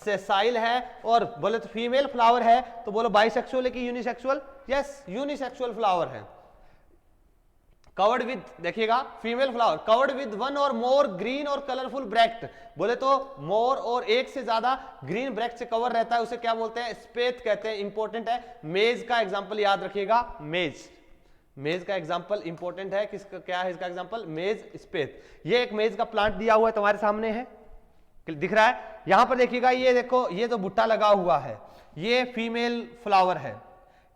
सेसाइल है। और बोले तो फीमेल फ्लावर है तो बोलो बाइसेक्सुअल है कि यूनिसेक्सुअल, यस यूनिसेक्सुअल फ्लावर है। कवर्ड विद, देखिएगा female flower covered with one और मोर ग्रीन और कलरफुल ब्रैक्ट। बोले तो मोर और एक से ज्यादा ग्रीन ब्रैक्ट से कवर रहता है, उसे क्या बोलते हैं, स्पेथ कहते हैं। इंपॉर्टेंट है। मेज का एग्जांपल याद रखिएगा, मेज, मेज का एग्जांपल इंपॉर्टेंट है। किसका, क्या है इसका एग्जांपल, मेज, स्पेथ। ये एक मेज का प्लांट दिया हुआ है तुम्हारे सामने है, दिख रहा है। यहां पर देखिएगा, ये देखो, ये जो बुट्टा लगा हुआ है ये फीमेल फ्लावर है।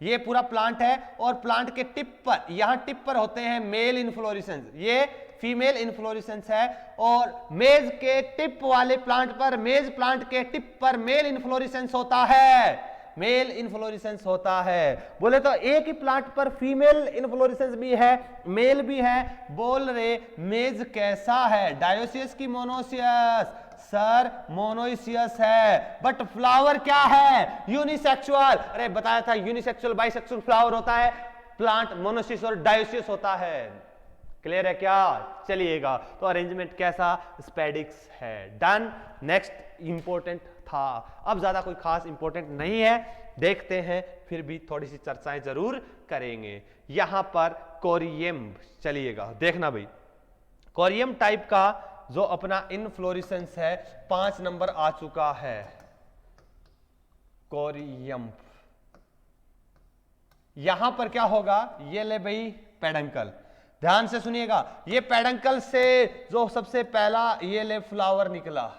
ये पूरा प्लांट है और प्लांट के टिप पर, यहां टिप पर होते हैं मेल इन्फ्लोरेसेंस, ये फीमेल इन्फ्लोरेसेंस है। और मेज के टिप वाले प्लांट पर, मेज प्लांट के टिप पर मेल इन्फ्लोरेसेंस होता है, मेल इन्फ्लोरेसेंस होता है। बोले तो एक ही प्लांट पर फीमेल इन्फ्लोरेसेंस भी है, मेल भी है। बोल रहे मेज कैसा है, डायोसियस की मोनोसियस, सर मोनोइसियस है। बट फ्लावर क्या है, यूनिसेक्सुअल। अरे बताया था यूनिसेक्सुअल बाइसेक्सुअल फ्लावर होता है, प्लांट मोनोसियस और डायोसियस होता है। क्लियर है क्या, चलिएगा। तो अरेंजमेंट कैसा, स्पेडिक्स है, डन। नेक्स्ट इंपॉर्टेंट था, अब ज्यादा कोई खास इंपॉर्टेंट नहीं है, देखते हैं, फिर भी थोड़ी सी चर्चाएं जरूर करेंगे। यहां पर कोरियम, चलिएगा देखना भाई, कोरियम टाइप का जो अपना इनफ्लोरेसेंस है 5 नंबर आ चुका है, कोरियम। यहां पर क्या होगा, ये ले भाई पेडंकल, ध्यान से सुनिएगा। ये पेडंकल से जो सबसे पहला ये ले फ्लावर निकला,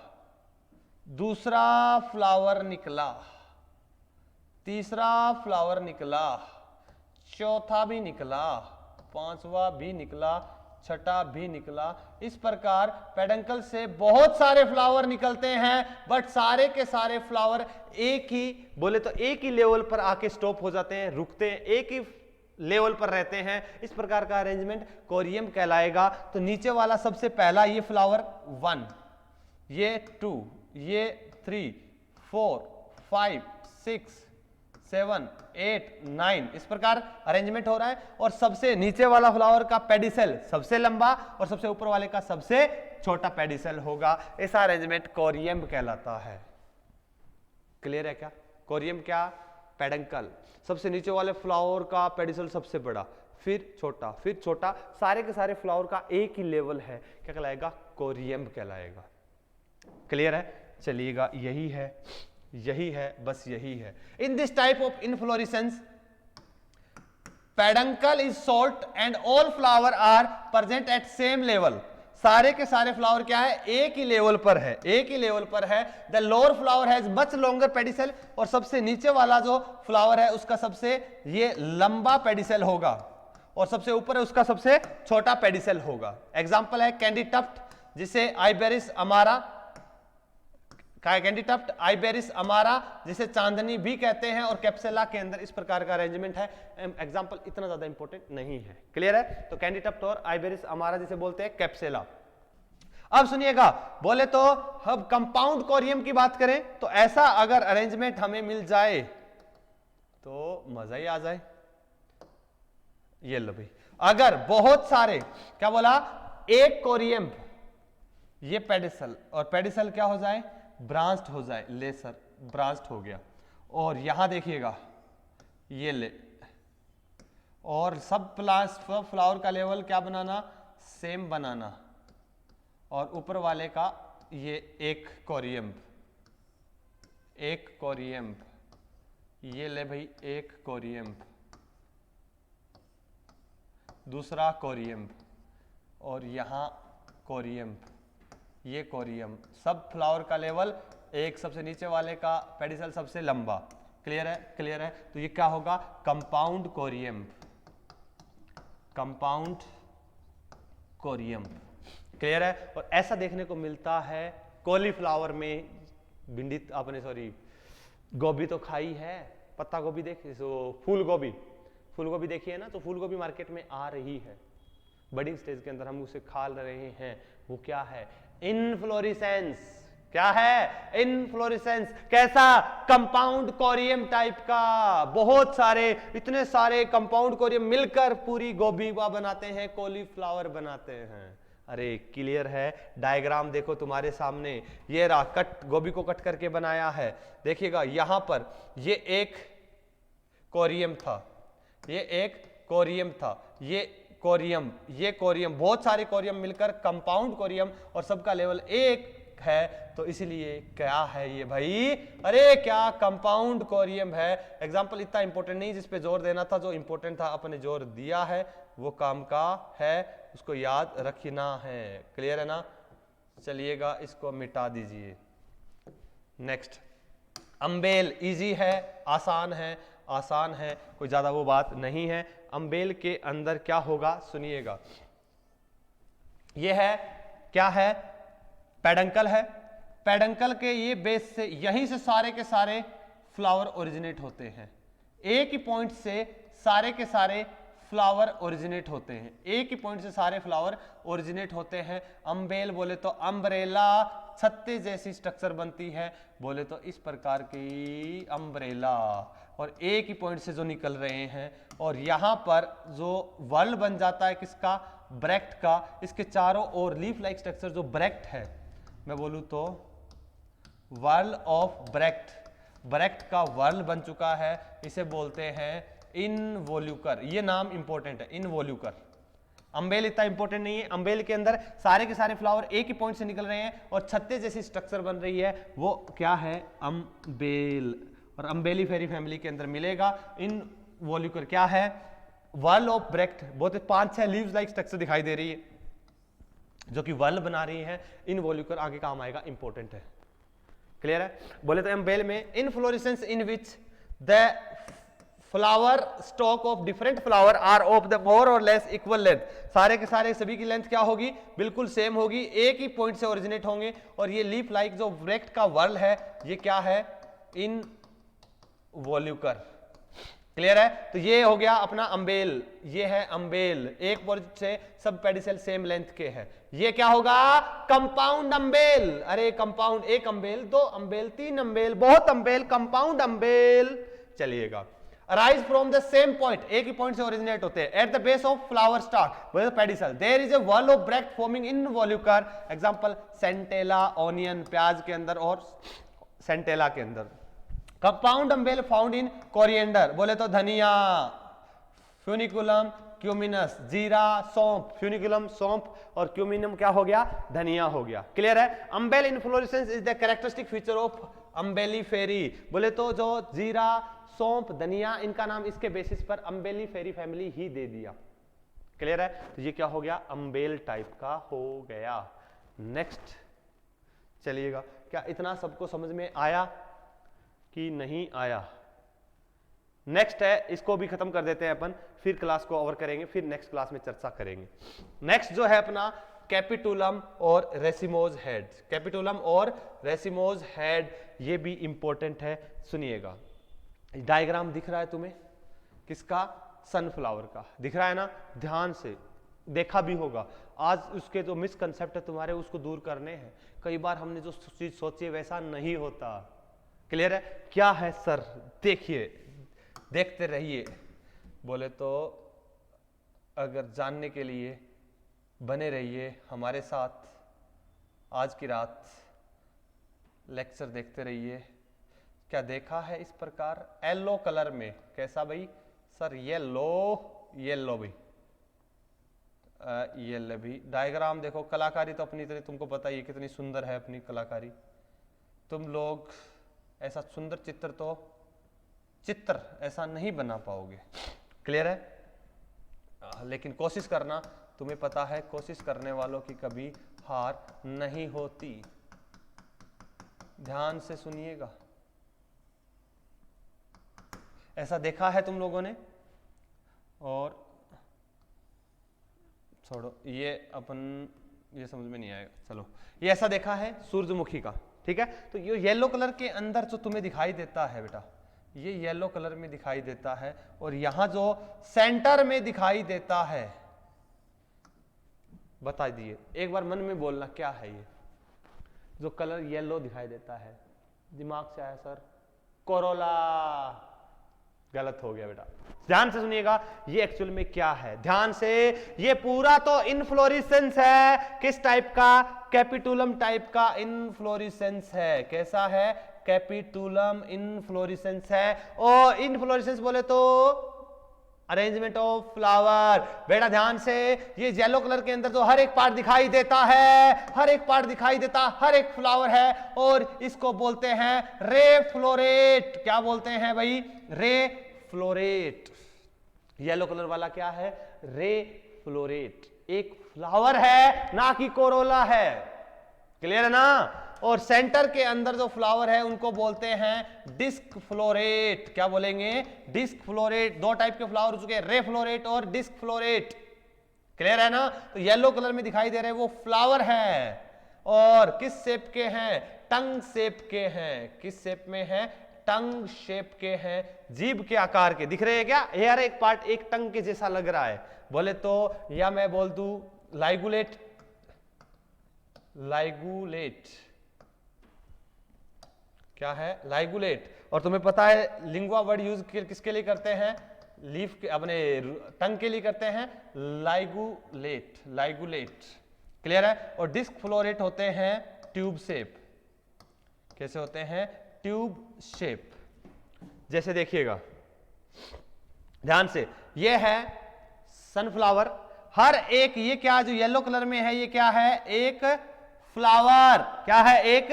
दूसरा फ्लावर निकला, तीसरा फ्लावर निकला, चौथा भी निकला, पांचवा भी निकला, छठा भी निकला। इस प्रकार पेडंकल से बहुत सारे फ्लावर निकलते हैं, बट सारे के सारे फ्लावर एक ही, बोले तो एक ही लेवल पर आके स्टॉप हो जाते हैं, रुकते हैं, एक ही लेवल पर रहते हैं। इस प्रकार का अरेंजमेंट कोरियम कहलाएगा। तो नीचे वाला सबसे पहला ये फ्लावर 1, ये 2, ये 3, 4, 5, 6, 7, 8, 9, इस प्रकार अरेंजमेंट हो रहा है। और सबसे नीचे वाला फ्लावर का पेडिसल सबसे लंबा और सबसे ऊपर वाले का सबसे छोटा पेडिसल होगा। ऐसा अरेंजमेंट कोरियम कहलाता है। क्लियर है क्या, कोरियम क्या, पेडंकल, सबसे नीचे वाले फ्लावर का पेडिसल सबसे बड़ा, फिर छोटा, फिर छोटा, सारे के सारे फ्लावर का एक ही लेवल है, क्या कहलाएगा, कोरियम कहलाएगा। क्लियर है, चलिएगा, यही है, यही है, बस यही है। In this type of inflorescence peduncle is short and all flower are present at same level. सारे के सारे फ्लावर क्या है, एक ही लेवल पर है, एक ही लेवल पर है। The lower flower has much longer pedicel, और सबसे नीचे वाला जो फ्लावर है उसका सबसे ये लंबा पेडिसल होगा, और सबसे ऊपर है उसका सबसे छोटा पेडिसल होगा। एग्जांपल है कैंडी टफ्ट, जिसे आइबेरिस अमारा, कैंडी टफ्ट आइबेरिस अमारा जिसे चांदनी भी कहते हैं, और कैप्सेला के अंदर इस प्रकार का अरेंजमेंट है। एग्जांपल इतना ज्यादा इंपॉर्टेंट नहीं है, क्लियर है। तो कैंडी टफ्ट और आइबेरिस अमारा जिसे बोलते हैं कैप्सेला। अब सुनिएगा, बोले तो हम कंपाउंड कोरियम की बात करें तो ऐसा अगर अरेंजमेंट हमें मिल जाए तो मजा ही आ जाए। ये लो भाई, अगर बहुत सारे, क्या बोला, एक कोरियम, ये पेडिसल, और पेडिसल क्या हो जाए, ब्रांच्ड हो जाए, ले सर ब्रांच्ड हो गया, और यहां देखिएगा ये ले, और सब फ्लावर का लेवल क्या बनाना, सेम बनाना, और ऊपर वाले का ये एक कोरियम, एक कोरियम, ये ले भाई एक कोरियम, दूसरा कोरियम, और यहां कोरियम, ये कोरियम, सब फ्लावर का लेवल एक, सबसे नीचे वाले का पेडिसल सबसे लंबा। क्लियर है, क्लियर है। तो ये क्या होगा, कंपाउंड कोरियम, कंपाउंड कोरियम। क्लियर है। और ऐसा देखने को मिलता है कॉलीफ्लावर में। भिंडी आपने, सॉरी, गोभी तो खाई है, पत्ता गोभी देखिए, फूल गोभी, फूल गोभी देखिए ना, तो फूल गोभी मार्केट में आ रही है, बडिंग स्टेज के अंदर हम उसे खा रहे हैं। वो क्या है, इनफ्लोरेसेंस। क्या है, इनफ्लोरेसेंस। कैसा, कंपाउंड कोरियम टाइप का। बहुत सारे, इतने सारे कंपाउंड कोरियम मिलकर पूरी गोभी बनाते हैं, कॉलीफ्लावर बनाते हैं। अरे क्लियर है। डायग्राम देखो तुम्हारे सामने, ये रहा, कट, गोभी को कट करके बनाया है। देखिएगा यहां पर ये एक कोरियम था, ये एक कोरियम था, ये कोरियम, ये कोरियम, बहुत सारे कोरियम मिलकर कंपाउंड कोरियम, और सबका लेवल एक है, तो इसलिए क्या है ये भाई, अरे क्या कंपाउंड कोरियम है। एग्जांपल इतना इंपॉर्टेंट नहीं जिस पे जोर देना था, जो इंपॉर्टेंट था अपने जोर दिया है, वो काम का है, उसको याद रखना है। क्लियर है ना। चलिएगा इसको मिटा दीजिए। नेक्स्ट, अम्बेल, इजी है, आसान है, आसान है, कोई ज्यादा वो बात नहीं है। अम्बेल के अंदर क्या होगा सुनिएगा, ये है, क्या है, पेडंकल है। पेडंकल के ये बेस से, यहीं से सारे के सारे फ्लावर ओरिजिनेट होते हैं, एक ही पॉइंट से सारे के सारे फ्लावर ओरिजिनेट होते हैं, एक ही पॉइंट से सारे फ्लावर ओरिजिनेट होते हैं। अम्बेल बोले तो अम्ब्रेला, छत्ते जैसी स्ट्रक्चर बनती है, बोले तो इस प्रकार की अम्ब्रेला, और एक ही पॉइंट से जो निकल रहे हैं। और यहां पर जो वर्ल बन जाता है किसका, ब्रैक्ट का, इसके चारों ओर लीफ लाइक स्ट्रक्चर जो ब्रैक्ट है, मैं बोलूं तो वर्ल ऑफ ब्रैक्ट, ब्रैक्ट का वर्ल बन चुका है, इसे बोलते हैं इनवोल्यूकर। ये नाम इंपॉर्टेंट है, इनवोल्यूकर। अम्बेल इतना इंपॉर्टेंट नहीं है। अम्बेल के अंदर सारे के सारे फ्लावर एक ही पॉइंट से निकल रहे हैं और छत्ते जैसी स्ट्रक्चर बन रही है, वो क्या है, अम्बेल, और अम्बेली फेरी फैमिली के अंदर मिलेगा। इनवोल्यूकर क्या है, वर्ल ऑफ ब्रैक्ट, बहुत 5-6 लीव्स लाइक स्ट्रक्चर दिखाई दे रही है जो कि वर्ल बना रही है। इनवोल्यूकर आगे काम आएगा, इंपॉर्टेंट है। क्लियर है। बोले तो अम्बेल में inflorescence in which the flower stalk of different flower are of the more और लेस इक्वल लेंथ, सारे के सारे सभी की लेंथ क्या होगी, बिल्कुल सेम होगी, एक ही पॉइंट से ओरिजिनेट होंगे। और ये लीफ लाइक जो ब्रैक्ट का वर्ल है, ये क्या है, इनवोल्यूकर। क्लियर है। तो ये हो गया अपना अम्बेल, ये है अम्बेल, एक पॉइंट से सब पेडिसल सेम लेंथ के हैं। ये क्या होगा, कंपाउंड अम्बेल। अरे कंपाउंड, एक अम्बेल, 2 अम्बेल, 3 अम्बेल, बहुत अम्बेल, कंपाउंड अम्बेल। चलिएगा, arise from the same point, एक ही पॉइंट से ओरिजिनेट होते हैं। At the base of flower stalk pedicel there is a whorl of bract forming involucre. Example centella, onion, प्याज के अंदर और सेंटेला के अंदर। Compound umbel found in coriander, बोले तो धनिया, फ्यूनिकुलम, क्यूमिनस, जीरा, सौंफ, फ्यूनिकुलम सौंफ, और क्यूमिनम क्या हो गया, धनिया हो गया। क्लियर है। Umbel inflorescence is the characteristic feature of Umbelliferae, बोले तो जो जीरा, सौंफ, धनिया, इनका नाम इसके बेसिस पर अम्बेलिफेरी फैमिली ही दे दिया। क्लियर है? तो ये क्या हो गया? अम्बेल टाइप का हो गया। नेक्स्ट चलिएगा, क्या इतना सबको समझ में आया कि नहीं आया? नेक्स्ट है, इसको भी खत्म कर देते हैं अपन, फिर क्लास को ओवर करेंगे, फिर नेक्स्ट क्लास में चर्चा करेंगे। नेक्स्ट जो है अपना कैपिटुलम और रेसिमोज हेड। कैपिटुलम और रेसिमोज हेड ये भी इंपॉर्टेंट है, सुनिएगा। डायग्राम दिख रहा है तुम्हें? किसका? सनफ्लावर का। दिख रहा है ना? ध्यान से देखा भी होगा। आज उसके जो मिसकंसेप्ट है तुम्हारे, उसको दूर करने हैं। कई बार हमने जो चीज सोची है वैसा नहीं होता। क्लियर है? क्या है सर? देखिए, देखते रहिए। बोले तो अगर जानने के लिए बने रहिए हमारे साथ, आज की रात लेक्चर देखते रहिए। क्या देखा है इस प्रकार येलो कलर में? कैसा भाई? सर येलो, येलो भी, येलो भी। डायग्राम देखो, कलाकारी तो अपनी तरह तुमको पता ही है कितनी सुंदर है अपनी कलाकारी। तुम लोग ऐसा सुंदर चित्र ऐसा नहीं बना पाओगे। क्लियर है? लेकिन कोशिश करना, तुम्हें पता है कोशिश करने वालों की कभी हार नहीं होती। ध्यान से सुनिएगा। ऐसा देखा है तुम लोगों ने? और छोड़ो, ये अपन ये समझ में नहीं आएगा, चलो। ये ऐसा देखा है सूरजमुखी का, ठीक है? तो ये येलो कलर के अंदर जो तुम्हें दिखाई देता है बेटा, ये येलो कलर में दिखाई देता है, और यहां जो सेंटर में दिखाई देता है, बता दिए एक बार मन में बोलना, क्या है ये जो कलर येलो दिखाई देता है? दिमाग से आया सर? कोरोला। गलत हो गया बेटा। ध्यान से सुनिएगा, ये एक्चुअल में क्या है? ध्यान से, ये पूरा तो इनफ्लोरेसेंस है। किस टाइप का? कैपिटुलम टाइप का इनफ्लोरेसेंस है। कैसा है? कैपिटुलम इनफ्लोरेसेंस है। और इनफ्लोरेसेंस बोले तो अरेंजमेंट ऑफ फ्लावर। बेटा ध्यान से, ये येलो कलर के अंदर जो हर एक पार्ट दिखाई देता है, हर एक पार्ट दिखाई देता, हर एक फ्लावर है, और इसको बोलते हैं रे फ्लोरेट। क्या बोलते हैं भाई? रे फ्लोरेट। येलो कलर वाला क्या है? रे फ्लोरेट। एक फ्लावर है, ना कि कोरोला है। क्लियर है ना? और सेंटर के अंदर जो फ्लावर है उनको बोलते हैं डिस्क फ्लोरेट। क्या बोलेंगे? Disc floret. दो टाइप के फ्लावर हो चुके हैं, रे फ्लोरेट और डिस्क फ्लोरेट। क्लियर है ना? तो येलो कलर में दिखाई दे रहे हैं वो फ्लावर है, और किस शेप के हैं? टंग शेप के हैं। किस शेप में है? टंग शेप के हैं, जीभ के आकार के। दिख रहे हैं क्या? यार एक पार्ट एक टंग के जैसा लग रहा है, बोले तो, या मैं बोल दूं लाइगुलेट। लाइगुलेट क्या है? लाइगुलेट। और तुम्हें पता है लिंगुआ वर्ड यूज किसके लिए करते हैं? लीफ के, अपने टंग के लिए करते हैं, लाइगुलेट। लाइगुलेट। क्लियर है? और डिस्क फ्लोरेट होते हैं ट्यूब शेप। कैसे होते हैं? Tube shape. जैसे देखिएगा ध्यान से, ये है सनफ्लावर। हर एक, ये क्या जो येलो कलर में है, ये क्या है? एक फ्लावर। क्या है? एक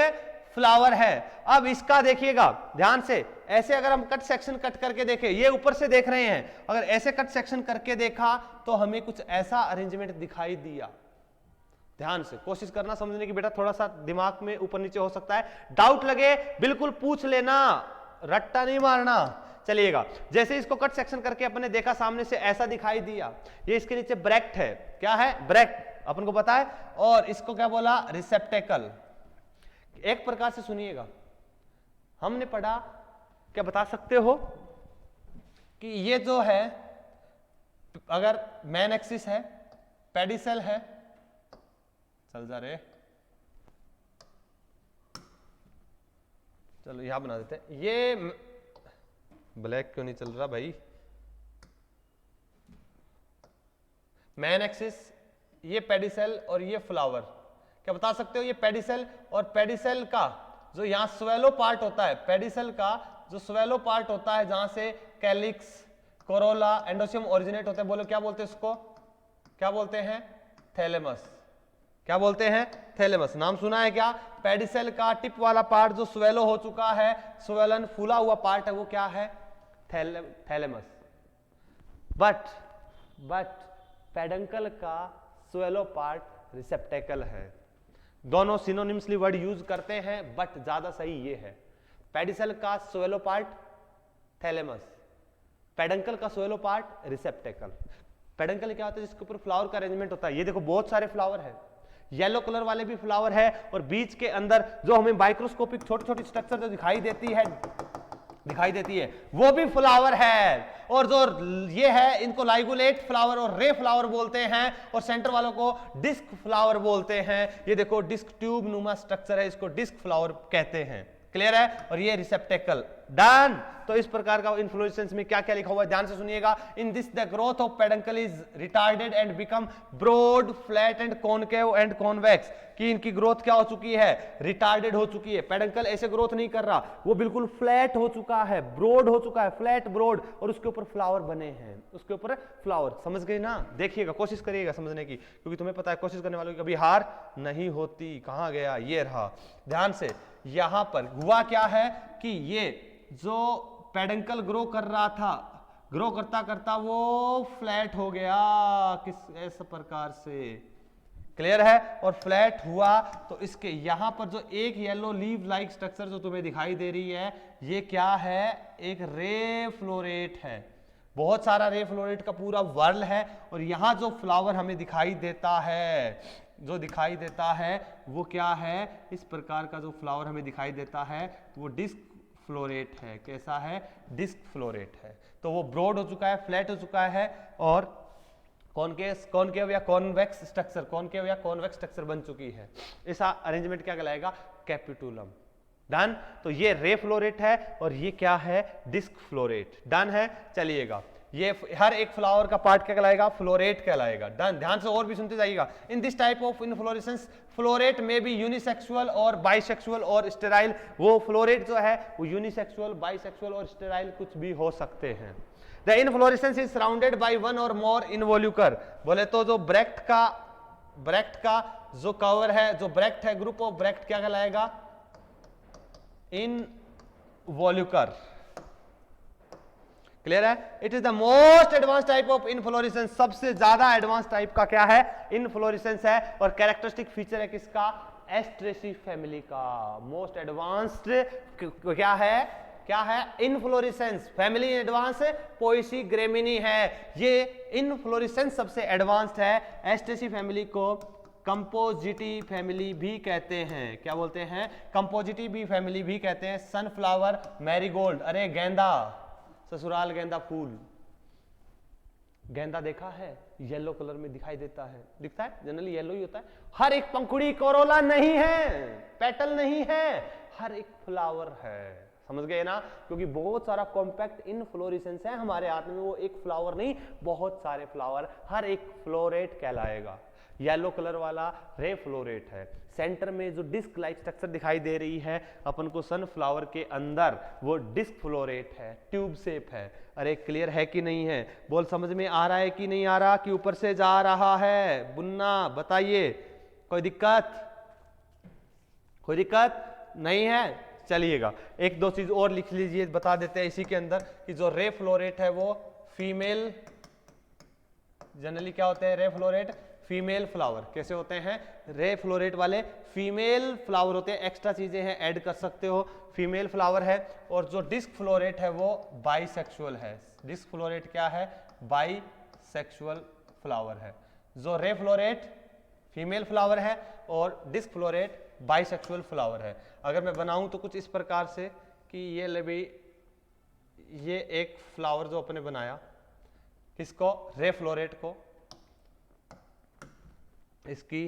फ्लावर है। अब इसका देखिएगा ध्यान से, ऐसे अगर हम कट सेक्शन कट करके देखें, ये ऊपर से देख रहे हैं, अगर ऐसे कट सेक्शन करके देखा तो हमें कुछ ऐसा अरेंजमेंट दिखाई दिया। ध्यान से कोशिश करना समझने की बेटा, थोड़ा सा दिमाग में ऊपर नीचे हो सकता है, डाउट लगे बिल्कुल पूछ लेना, रट्टा नहीं मारना। चलिएगा, जैसे इसको कट सेक्शन करके अपने देखा, सामने से ऐसा दिखाई दिया, ये इसके नीचे ब्रैक्ट है। क्या है? ब्रैक्ट, अपन को पता है। और इसको क्या बोला? रिसेप्टेकल। एक प्रकार से सुनिएगा, हमने पढ़ा, क्या बता सकते हो कि ये जो है, अगर मेन एक्सिस है, पेडिसेल है, चल जा रे, चलो यहां बना देते हैं। ये ब्लैक क्यों नहीं चल रहा भाई? मेन एक्सिस, ये पेडिसेल और ये फ्लावर। क्या बता सकते हो? ये पेडिसेल, और पेडिसेल का जो यहां स्वेलो पार्ट होता है, पेडिसेल का जो स्वेलो पार्ट होता है, जहां से कैलिक्स, कोरोला, एंडोसियम ओरिजिनेट होते हैं, बोलो क्या बोलते हैं इसको? क्या बोलते हैं? थैलेमस। क्या बोलते हैं? थैलेमस। नाम सुना है क्या? पेडिसेल का टिप वाला पार्ट जो स्वेलो हो चुका है, स्वेलन फूला हुआ पार्ट है, वो क्या है? थैलेमस। बट पेडंकल का स्वेलो पार्ट रिसेप्टेकल है। दोनों सिनोनिम्सली वर्ड यूज करते हैं, बट ज्यादा सही ये है। पेडिसल का स्वेलो पार्ट थैलेमस, पेडंकल का स्वेलो पार्ट रिसेप्टेकल। पेडंकल क्या होता है? जिसके ऊपर फ्लावर का अरेंजमेंट होता है। ये देखो बहुत सारे फ्लावर है, येलो कलर वाले भी फ्लावर है, और बीच के अंदर जो हमें माइक्रोस्कोपिक छोटी छोटी स्ट्रक्चर जो दिखाई देती है वो भी फ्लावर है। और जो ये है इनको लाइगुलेट फ्लावर और रे फ्लावर बोलते हैं, और सेंटर वालों को डिस्क फ्लावर बोलते हैं। ये देखो डिस्क ट्यूब नुमा स्ट्रक्चर है, इसको डिस्क फ्लावर कहते हैं। क्लियर है? और ये रिसेप्टेकल। डन। तो इस प्रकार का इन्फ्लोरेसेंस में क्या क्या लिखा हुआ है ध्यान से सुनिएगा। In this the growth of peduncle is retarded and become broad, flat and concave and convex. कि इनकी ग्रोथ क्या हो चुकी है? रिटार्डेड हो चुकी है। पेडंकल ऐसे ग्रोथ नहीं कर रहा, वो बिल्कुल फ्लैट हो चुका है, ब्रॉड हो चुका है, फ्लैट ब्रॉड, और उसके ऊपर फ्लावर बने हैं, उसके ऊपर फ्लावर। समझ गए ना? देखिएगा, कोशिश करिएगा समझने की, क्योंकि तुम्हें पता है कोशिश करने वालों की कभी हार नहीं होती। कहां गया? ये रहा। ध्यान से, यहां पर हुआ क्या है कि ये जो पेडंकल ग्रो कर रहा था, ग्रो करता करता वो फ्लैट हो गया किस ऐसे प्रकार से। क्लियर है? और फ्लैट हुआ तो इसके यहां पर जो एक येलो लीव लाइक स्ट्रक्चर जो तुम्हें दिखाई दे रही है, ये क्या है? एक रे फ्लोरेट है। बहुत सारा रे फ्लोरेट का पूरा वर्ल है, और यहां जो फ्लावर हमें दिखाई देता है, वो क्या है? इस प्रकार का जो फ्लावर हमें दिखाई देता है वो डिस्क फ्लोरेट है। कैसा है? डिस्क फ्लोरेट है। तो वो ब्रॉड हो चुका है, फ्लैट हो चुका है, और कॉनकेव या कॉन्वेक्स स्ट्रक्चर बन चुकी है। ऐसा अरेंजमेंट क्या कहलाएगा? कैपिटुलम। डन। तो ये रे फ्लोरेट है, और ये क्या है? Disc floret. डन है? चलिएगा, ये हर एक फ्लावर का पार्ट क्या कहलाएगा? फ्लोरेट कहलाएगा। डन। ध्यान से और भी सुनते जाइएगा। In this type of inflorescence floret में भी यूनिसेक्सुअल और बाइसेक्सुअल और स्टेराइल। वो फ्लोरेट जो है वो यूनिसेक्सुअल, बाइसेक्सुअल और स्टेराइल कुछ भी हो सकते हैं। The inflorescence is surrounded by one और मोर इनवोल्यूकर। बोले तो जो ब्रैक्ट का जो कवर है, जो ब्रैक्ट है, ग्रुप ऑफ ब्रैक्ट क्या कहलाएगा? इनवोल्यूकर। क्लियर है? It is the most advance type of inflorescence. सबसे ज्यादा एडवांस टाइप का क्या है? इनफ्लोरेसेंस है। और कैरेक्टरिस्टिक फीचर है किसका? एस्ट्रेसी फैमिली का। मोस्ट एडवांस्ड क्या है? Inflorescence. Family advance Poaceae Gramineae है। ये इनफ्लोरेसेंस सबसे एडवांस्ड है। एस्ट्रेसी फैमिली को कंपोजिटी फैमिली भी कहते हैं। क्या बोलते हैं? कंपोजिटी भी फैमिली भी कहते हैं। सनफ्लावर, मैरीगोल्ड, अरे गेंदा, ससुराल गेंदा फूल। गेंदा देखा है? येलो कलर में दिखाई देता है, दिखता है, जनरली येलो ही होता है। हर एक पंखुड़ी कोरोला नहीं है, पेटल नहीं है, हर एक फ्लावर है। समझ गए ना? क्योंकि बहुत सारा कॉम्पैक्ट इनफ्लोरेसेंस है हमारे हाथ में, वो एक फ्लावर नहीं, बहुत सारे फ्लावर, हर एक फ्लोरेट कहलाएगा। येलो कलर वाला रे फ्लोरेट है। सेंटर में जो डिस्क लाइक स्ट्रक्चर दिखाई दे रही है अपन को सनफ्लावर के अंदर, वो डिस्क फ्लोरेट है, ट्यूब शेप है। अरे क्लियर है कि नहीं है? बोल समझ में आ रहा है कि नहीं आ रहा? कि ऊपर से जा रहा है? बुन्ना बताइए, कोई दिक्कत नहीं है? चलिएगा, एक दो चीज और लिख लीजिए, बता देते हैं इसी के अंदर कि जो रे फ्लोरेट है वो फीमेल, जनरली क्या होते हैं रे फ्लोरेट? Female flower. कैसे होते हैं रे फ्लोरेट वाले? फीमेल फ्लावर होते हैं। एक्स्ट्रा चीजें हैं, ऐड कर सकते हो। फीमेल फ्लावर है। और जो डिस्क फ्लोरेट है वो बाइसेक्सुअल है। डिस्क फ्लोरेट क्या है? बाइसेक्सुअल फ्लावर है। जो रे फ्लोरेट फीमेल फ्लावर है और डिस्क फ्लोरेट बाइसेक्सुअल फ्लावर है। अगर मैं बनाऊं तो कुछ इस प्रकार से कि ये ले भी, ये एक फ्लावर जो अपने बनाया, किसको? रे फ्लोरेट को। इसकी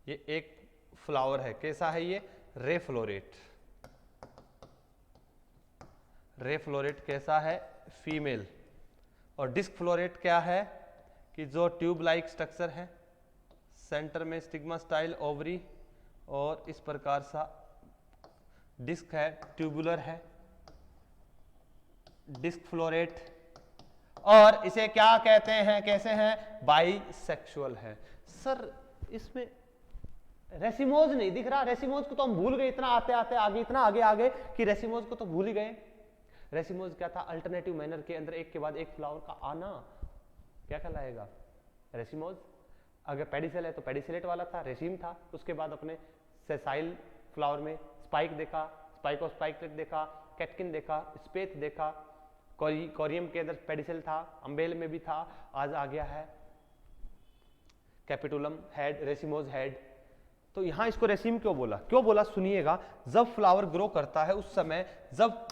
ये एक फ्लावर है। कैसा है ये? रे फ्लोरेट। रे फ्लोरेट कैसा है? फीमेल। और डिस्क फ्लोरेट क्या है? कि जो ट्यूब लाइक स्ट्रक्चर है, सेंटर में स्टिग्मा स्टाइल ओवरी, और इस प्रकार सा डिस्क है, ट्यूबुलर है, डिस्क फ्लोरेट। और इसे क्या कहते हैं? कैसे हैं? बाइसेक्सुअल है। सर इसमें रेसिमोज नहीं दिख रहा, रेसिमोज को तो हम भूल गए, इतना आते आते आगे, इतना आगे आगे कि रेसिमोज को तो भूल ही गए। रेसिमोज क्या था? अल्टरनेटिव मैनर के अंदर एक के बाद एक फ्लावर का आना, क्या कहलाएगा? रेसिमोज। अगर पेडिसेल है तो पेडिसिलेट वाला था, रेसिम था। उसके बाद अपने सेसाइल फ्लावर में स्पाइक देखा, स्पाइक और स्पाइकलेट देखा, कैटकिन देखा, स्पेथ देखा, कोरियम के अंदर पेडिसेल था, अम्बेल में भी था, आज आ गया है कैपिटुलम हेड, रेसिमोज हेड। तो यहां इसको रेसिम क्यों बोला? क्यों बोला सुनिएगा, जब फ्लावर ग्रो करता है उस समय, जब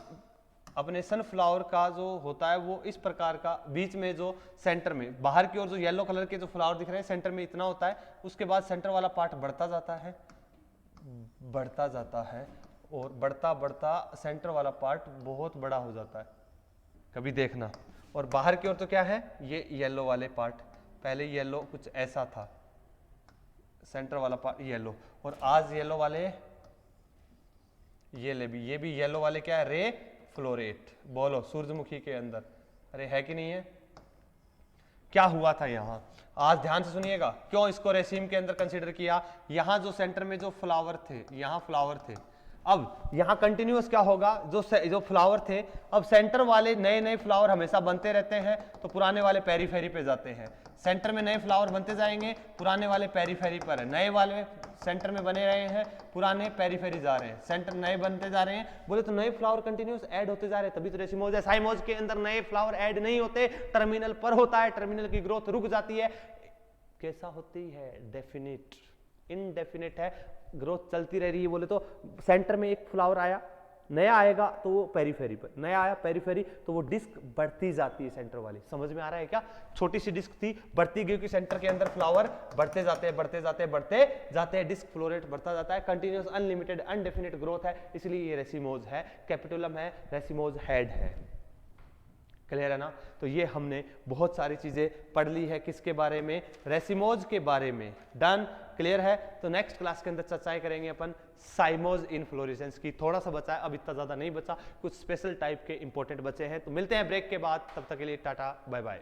अपने सनफ्लावर का जो होता है वो इस प्रकार का, बीच में जो सेंटर में बाहर की ओर जो येलो कलर के जो फ्लावर दिख रहे हैं सेंटर में इतना होता है, उसके बाद सेंटर वाला पार्ट बढ़ता जाता है, बढ़ता जाता है, और बढ़ता बढ़ता सेंटर वाला पार्ट बहुत बड़ा हो जाता है, कभी देखना। और बाहर की ओर तो क्या है, ये येलो वाले पार्ट, पहले येलो कुछ ऐसा था, सेंटर वाला पार्ट येलो, और आज येलो वाले ये भी येलो वाले क्या है, रे फ्लोरेट। बोलो सूरजमुखी के अंदर, अरे है कि नहीं है? क्या हुआ था यहां, आज ध्यान से सुनिएगा, क्यों इसको रेसिम के अंदर कंसीडर किया? यहां जो सेंटर में जो फ्लावर थे, यहां फ्लावर थे, अब यहां कंटिन्यूअस क्या होगा, जो फ्लावर थे, अब सेंटर वाले नए नए फ्लावर हमेशा बनते रहते हैं, तो पुराने वाले पेरीफेरी पे जाते हैं। सेंटर में नए फ्लावर बनते जाएंगे, पुराने वाले पेरीफेरी पर है, नए वाले सेंटर में बने रहे हैं, पुराने पेरीफेरी जा रहे हैं, सेंटर नए बनते जा रहे हैं। बोले तो नए फ्लावर कंटिन्यूअस ऐड होते जा रहे हैं, तभी तो रेसिमोज है। साइमोज के अंदर नए फ्लावर ऐड नहीं होते, टर्मिनल पर होता है, टर्मिनल की ग्रोथ रुक जाती है। कैसा होती है? डेफिनिट, इनडेफिनिट है, ग्रोथ चलती रह रही है। बोले तो सेंटर में एक फ्लावर आया, नया आएगा तो वो पेरीफेरी पर, नया आया पेरीफेरी, तो वो डिस्क बढ़ती जाती है सेंटर वाली। समझ में आ रहा है क्या? छोटी सी डिस्क थी, बढ़ती गई कि सेंटर के अंदर फ्लावर बढ़ते जाते हैं, बढ़ते जाते हैं, बढ़ते जाते हैं, डिस्क फ्लोरेट बढ़ता जाता है, कंटिन्यूअस अनलिमिटेड अनडेफिनिट ग्रोथ है, इसलिए ये रेसिमोज है, कैपिटुलम है, रेसिमोज हेड है। क्लियर है ना? तो ये हमने बहुत सारी चीजें पढ़ ली है, किसके बारे में? रेसिमोज के बारे में। डन? क्लियर है? तो नेक्स्ट क्लास के अंदर चर्चाएं करेंगे अपन साइमोज इनफ्लोरेसेंस की। थोड़ा सा बचा है, अब इतना ज्यादा नहीं बचा, कुछ स्पेशल टाइप के इंपॉर्टेंट बचे हैं। तो मिलते हैं ब्रेक के बाद, तब तक के लिए टाटा बाय बाय।